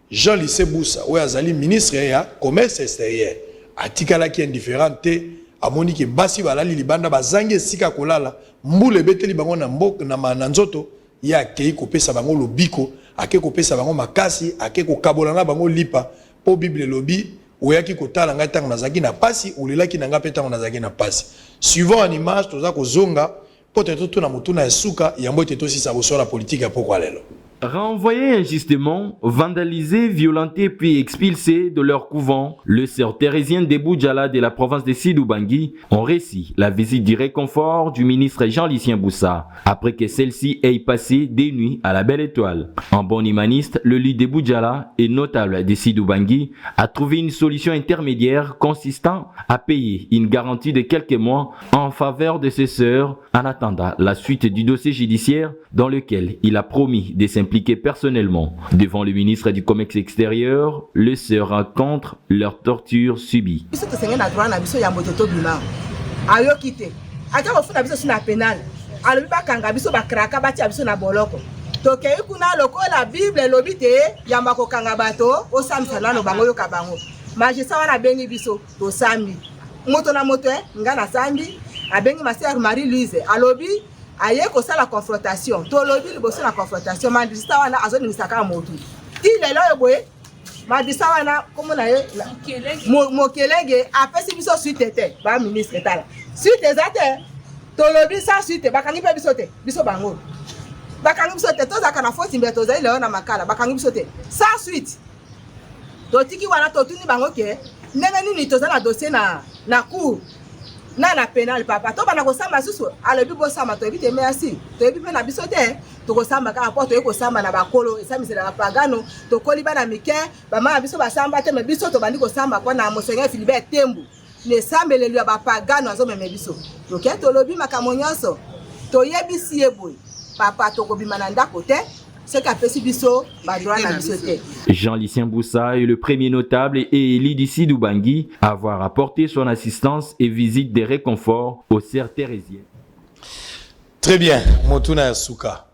Jean-Lycée Boussa oyo azali ministre ya commerce extérieur atikala ki indifférente amoni ke basi balali libanda bazangi esika kolala mbule beteli bango na mbok na nzoto ya akei kopesa bango lobiko ake kopesa bango makasi ake kokabola na bango lipa po Bible lobi oyaki kotala ngai tango nazaki na pasi olelaki na ngai pe tango nazaki na pasi suivant en image toza kozonga po te to na mutuna esuka yambo te to sisa bosola politique ya poko alelo. Renvoyés injustement, vandalisés, violentés puis expulsés de leur couvent, le sœur thérésien de Boudjala de la province de Sidou-Bangui ont réussi la visite du réconfort du ministre Jean-Lycée Boussa après que celle-ci ait passé des nuits à la Belle Étoile. En bon humaniste, le lit de Boudjala et notable de Sidou-Bangui a trouvé une solution intermédiaire consistant à payer une garantie de quelques mois en faveur de ses sœurs en attendant la suite du dossier judiciaire dans lequel il a promis de s'impliquer personnellement. Devant le ministre du Commerce extérieur, les sœurs racontent leur torture subie. Abengi ma sœur Marie-Louise alobi aye ko sala confrontation to lobi liboso na confrontation mandista wana azoni misaka motu ti lelo boye mabisa wana komo na ye mokelenge apesi biso suite te ba ministre tala suite ezate tolobi sa suite bakangi pe biso te biso bango bakangi biso te tozaka na foti mbe tozali leo na makala bakangi biso te sa suite totiki wana totuni bango ke ndenge nini tozala dossier na cour na penal papa to bana kosamba susu alobi bosamba to ebite merci to ebi pe na biso te to kosamba ka rapport to ekosamba na bakolo esamisela na pagano to koli bana mike bama biso basamba te me biso to bandi kosamba kwa na Monseigneur Philibert Tembu ne sambelelu ya bapagano azomeme biso to ke to lobi makambo nyonso to yebisi eboy papa to kobima na ndako te. Jean-Lucien Boussa est le premier notable et élu d'ici d'Ubangi à avoir apporté son assistance et visite des réconforts aux Sœurs Thérésiennes. Très bien, Motuna Yasuka.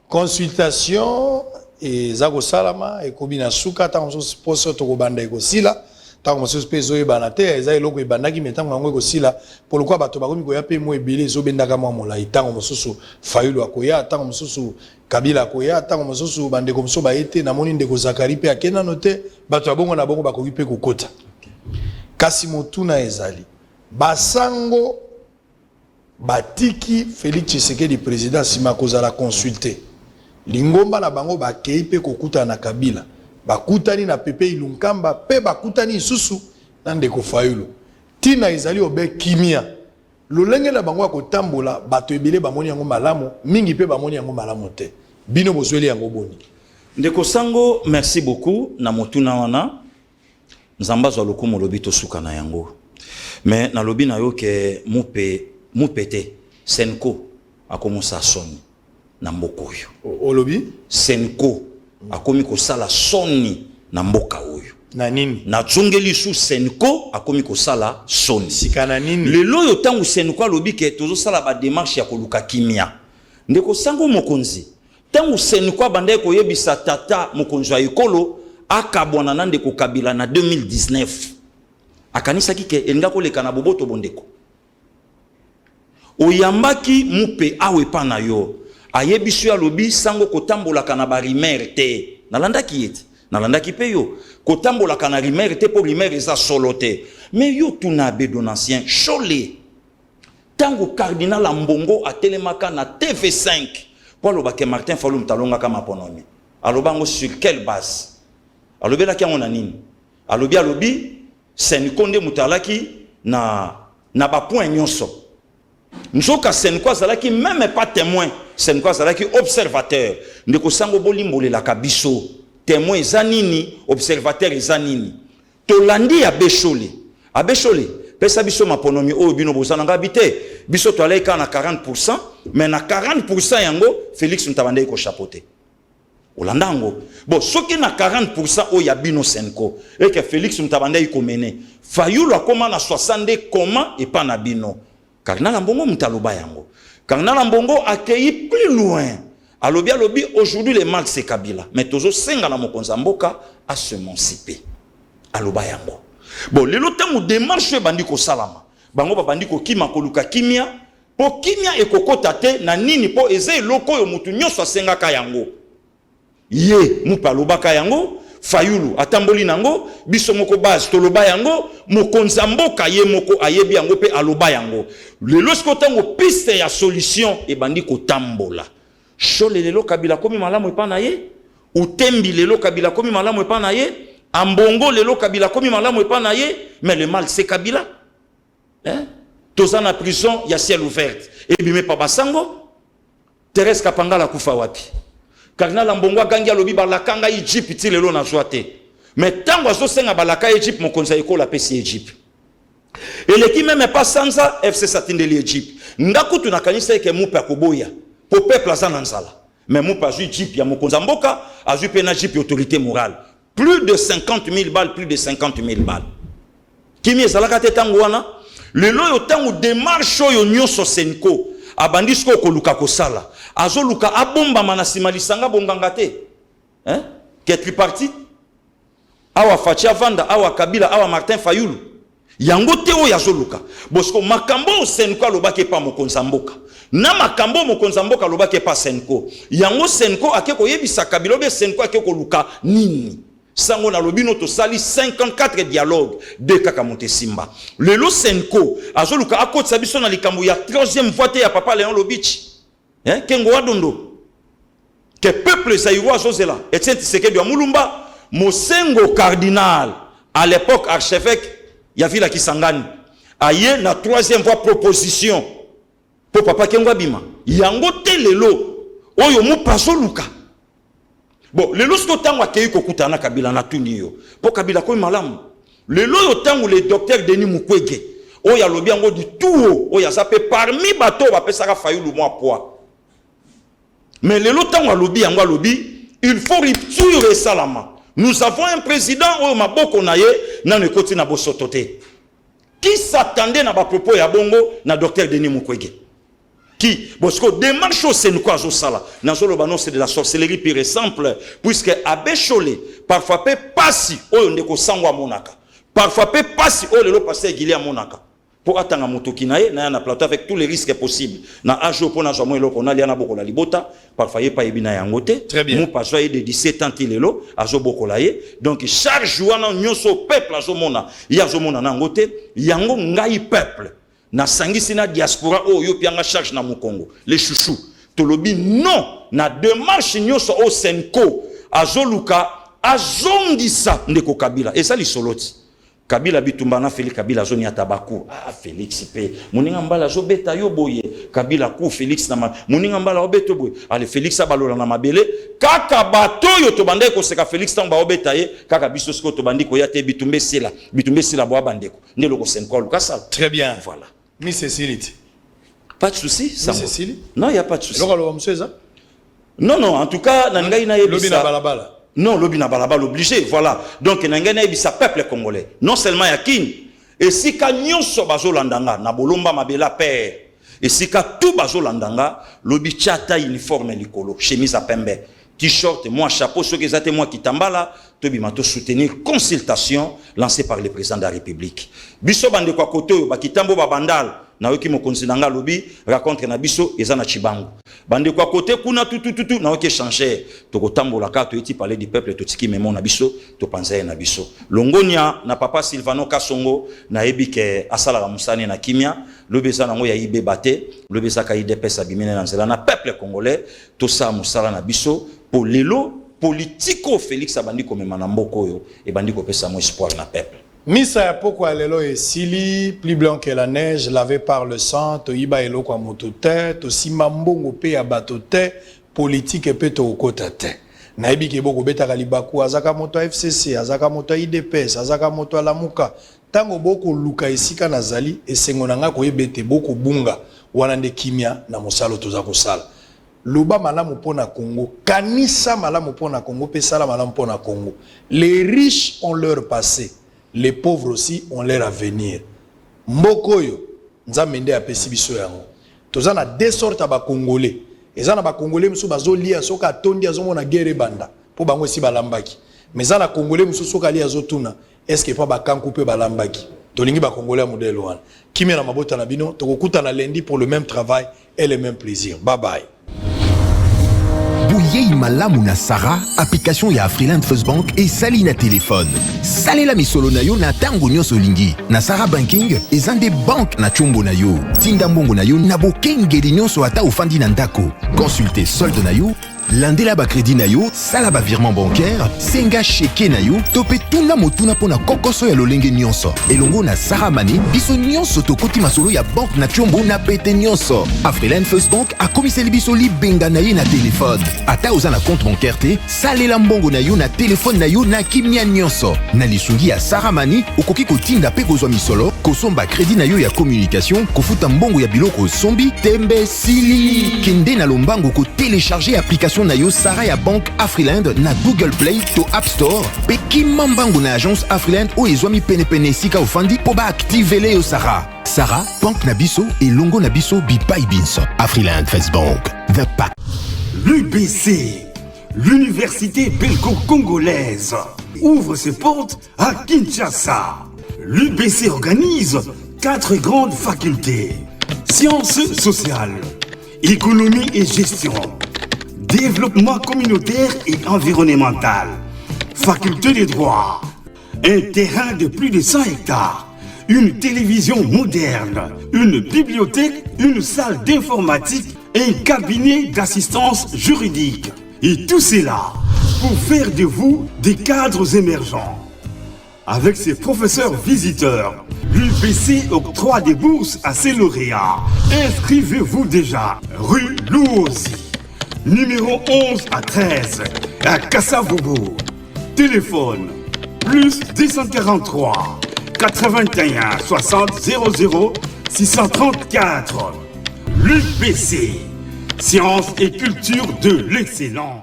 Consultation et Zago Salama et Kobina Suka, tant que ce poste de Robanda et Gosila, tant que ce poste de Banate, et Zay Logo et Banaki, mais tant que Gosila, pour le quoi, Batobagomi Goyape, moi et Billy, Zobendagama Mola, et tant que ce Fayulu Akoya, tant que ce Kabila Koya, tant que ce Bande comme ça, Baete, Namoni de Gozakari, Pe Akena note, Batobongo Nabongo Bakogipe Kokota. Kasimotuna Ezali. Basango Batiki Félix Tshisekedi président Simakozala consulté. Lingomba na bango bakei pe kokuta na Kabila. Bakutani na Pepe Ilunkamba pe bakutani susu na Ndeko Fayulu. Tina ezali obe kimia. Lolenge na bango akotambola bato ebele bamoni yango malamu, mingi pe bamoni yango malamu te. Bino bozweli yango boni. Ndeko Sango, merci beaucoup na motuna wana. Nzamba zwa lokumu lobi to suka na yango. Mais na lobi na yo ke mupete Senko akomo sa soni na mboka oyo. Olobi Senko akomi ko sala soni na mboka oyo. Na nini? Na tsongeli su Senko akomi ko sala soni. Sikana nini? Lelo yo tangu Senko alobi ke tozo sala ba démarche ya koluka kimia. Ndeko Sango mokonzi. Tangu Senko bande ko yebisa tata mokonzi wa ekolo akabwana na Ndeko Kabila na 2019. Akanisa kike elinga koleka na boboto bondeko. Oyambaki mupe awe pana yo. Ayebisu ya lobi sango kotambola kana ba rimer te. Nalandaki yeti. Nalandaki pe yo. Kotambola kana rimer te po rimer eza solo te. Mais yo tuna bedonancien chole. Tango cardinal Ambongo atelemaka na TV5. Po lobake Martin Fayulu mtalonga kama ponomi. Alobango sur quelle base? Alobi la kia mona nini? Alobi Senko nde mutalaki na ba point nyonso. Nzoka Senko azalaki même pas témoin, Senko azalaki observateur. Ndeko Sango bolimbolela la kabiso, témoin zanini, observateur zanini. Tolandi ya Beshole. A Beshole, pesa biso maponomi o bino bozana ngabite, biso to aleka na 40%, mais na 40% yango Félix Ntabande ko chapeauté. Olandango. Bon, ce qui na 40% o yabino Senko et que Félix Ntabande y komene. Fayulu akoma na 60 comment et pas na bino. Cardinal Ambongo mutaloba yango. Cardinal Ambongo accueilli plus loin. Alobi aujourd'hui le mal c'est Kabila. Mais tozo senga na mokonza mboka a s'émanciper. Aloba yango. Bon, lelo tango démarche bandiko salama. Bango ba bandiko kima koluka kimia. Po kimia ekokota te na nini po eze loko yo mutu nyonso asengaka yango. Ye mupalobaka yango Fayulu atamboli nango biso moko base toloba yango mokonza mboka ye moko ayebi yango pe aloba yango lelo skotango piste ya solution e bandi ko tambola chole lelo Kabila komi malamu epa na ye utembi lelo Kabila komi malamu epa na ye Ambongo lelo Kabila komi malamu epa na ye mais le mal c'est Kabila hein tozana prison ya ciel ouverte et bime pa basango Thérèse Kapangala kufa wapi Cardinal Ambongo gangi alobi balakanga Egypte ti lelo na zoate. Mais tango azo senga balaka Egypte mokonza ekola pesi Egypte. Eleki même pas sanza FC Satindeli Egypte. Ndakutu nakanisa ke mupe akoboya. Po peuple azana nzala. Mais mupe azu Egypte ya mokonza mboka, azu pe na Egypte autorité morale. Plus de 50 000 balles, plus de 50 000 balles. Kimi ezalaka te tango wana? Lelo yo tango démarche yo nyonso Senko. Abandisko koluka kosala. Azoluka abomba manasima lisanga bonganga te. Hein? Ke tripartite. Awa Fatia Vanda, awa Kabila, awa Martin Fayulu. Yango te o yazoluka. Bosko makambo Senko lobake pa mokonza mboka. Na makambo mokonza mboka lobake pa Senko. Yango Senko akeko yebisa Kabila be Senko akeko luka nini. sango na lobino to sali 54 dialogues de kakamonte simba lelo senko azoluka akotsa biso na likambo ya 3e fois te ya papa Léon Lobich kengo wadondo que peuple zaïrois azozela Etienne Tshisekedi wa Mulumba mosengo cardinal à l'époque archevêque ya vila Kisangani aye na 3e fois proposition pour papa kengo abima yango te lelo oyo mu pasoluka. Bon, le lorsque tango akei kokutana Kabila na tuni yo. Po Kabila ko malamu. Le lo tango le docteur Denis Mukwege. O ya lobi yango du tout o ya zape parmi bato ba pesaka Fayulu moi poids. Mais le lo tango lobi yango lobi, il faut rupture et salama. Nous avons un président o maboko na ye na ne koti na bosotote. Qui s'attendait na ba propos ya bongo na docteur Denis Mukwege? Qui parce que démarche c'est nous quoi sala nazolo banon c'est de la sorcellerie pure et simple puisque abbé Cholé parfois peut passer oyo ndeko sangwa monaka parfois peut passer oyo le passer Guilia monaka pour atanga motoki na ye na plateau avec tous les risques possibles na ajo pona zomo eloko na liana bokola libota parfois ye pa ebina yango te mo paswa ye de 17 ans tilelo azo bokola ye donc charge wana nyonso peuple azomona ya azomona na ngote yango ngai peuple na sangisi na diaspora oyo pianga charge na Mukongo les chouchous tolobi non na démarche nyonso o senko azoluka azongisa ndeko Kabila eza lisoloti Kabila bitumba na Félix Kabila zoni atabaku Félix pe muninga mbala zo beta yo boye Kabila ku Félix na muninga mbala obeto boye ale Félix abalola na mabele kaka bato yo to bande ko seka Félix tamba obeta ye kaka biso siko to bandi ko yate bitumbe sila bo bandeko ndelo ko senko lukasala. Très bien, voilà. Miss Cécile. Pas de souci, Miss Cécile. Non, il y a pas de souci. Non, non, en tout cas, nangai na yebisa. Lobi na balabala. Non, lobi na balabala obligé, voilà. Donc nangai na yebisa peuple congolais. Non seulement yakin, et si ka nyonso bazolandanga na bolomba mabela père. Et si ka tout bazolandanga, lobi chata uniforme likolo, chemise à pembe, t-shirt, moi chapeau, ceux qui étaient moi qui tambala, tobi mato soutenir consultation lancée par le président de la République. Biso bande kwa koto ba kitambo ba bandal na yoki mokonzi nanga lobi raconte na biso eza na chibango. Bande kwa kote kuna tutututu na yoki changer to kotambola ka to eti parler du peuple to tiki memo na biso to panzaye na biso. Longonia na papa Silvano Kasongo na ebike asala ga musani na kimia lobi eza nango ya ibe bate lobi eza ka ide pesa bimene na nzela na peuple congolais to sa musala na biso pour lelo politico Félix abandi komema na mboko yo e bandi ko pesa mo espoir na peuple. Misa ya poko alelo e sili plus blanc que la neige lavé par le sang to iba elo kwa motote to simba mbongo pe ya batote politique pe to okota te na yebi ke boko betaka libaku azaka moto FCC azaka moto IDPS azaka moto alamuka tango boko luka esika nazali esengo nanga ko yebete boko bunga wana nde kimia na mosalo toza kosala loba malamu pona Congo kanisa malamu pona Congo pe sala malamu pona Congo. Les riches ont leur passé, les pauvres aussi ont leur avenir. Mbokoyo nzambe nde apesi biso yango toza na deux sortes ba congolais eza na ba congolais musu bazolia soka tondi azomona guerre banda po bango esi balambaki mais za na congolais musu soka lia azotuna est-ce que pas ba kanku pe balambaki tolingi ba congolais ya modèle wana kimia na mabota na bino tokokuta na lundi pour le même travail et le même plaisir. Bye bye. Bouyei malamu na Sarah, application ya Afriland First Bank et sali na téléphone. Salela misolo na yo na tango nyonso lingi. Na Sarah Banking, ezande bank na chombo na yo. Tinda mbongo na yo na bokengeli nyonso ata ofandi na ndako. Consultez solde na yo, landela ba crédit na yo, sala ba virement bancaire, senga cheke na yo, topé tuna motuna pona kokoso ya lolenge nyonso. Elongo na Sarah Money, biso nyonso tokoti masolo ya bank na chombo na pete nyonso. Afriland First Bank a komiseli biso libenga na ye na téléphone. Ata oza na compte bancaire te, salela mbongo na yo na téléphone na yo na kimia nyonso. Na lisungi ya Sarah Money, okoki kotinda pe kozwa misolo, kosomba crédit na yo ya communication, kofuta mbongo ya biloko sombi, tembe sili. Kende na lombango ko télécharger application na yo Sarah ya Bank Afriland na Google Play to App Store. Pe kimambango na agence Afriland o ezwami pene sika ofandi po ba activele yo Sarah. Sarah, Bank na biso et longo na biso bipai binso. Afriland First Bank, the pack. L'UBC, l'université belgo-congolaise, ouvre ses portes à Kinshasa. L'UBC organise 4 grandes facultés. Sciences sociales, économie et gestion, développement communautaire et environnemental, faculté des droits, un terrain de plus de 100 hectares, une télévision moderne, une bibliothèque, une salle d'informatique, un cabinet d'assistance juridique. Et tout cela pour faire de vous des cadres émergents. Avec ses professeurs visiteurs, l'UBC octroie des bourses à ses lauréats. Inscrivez-vous déjà, rue Louosi, numéro 11 à 13, à Kassavogo. Téléphone, plus 243 81 60 00 634. L'UBC, sciences et culture de l'excellence.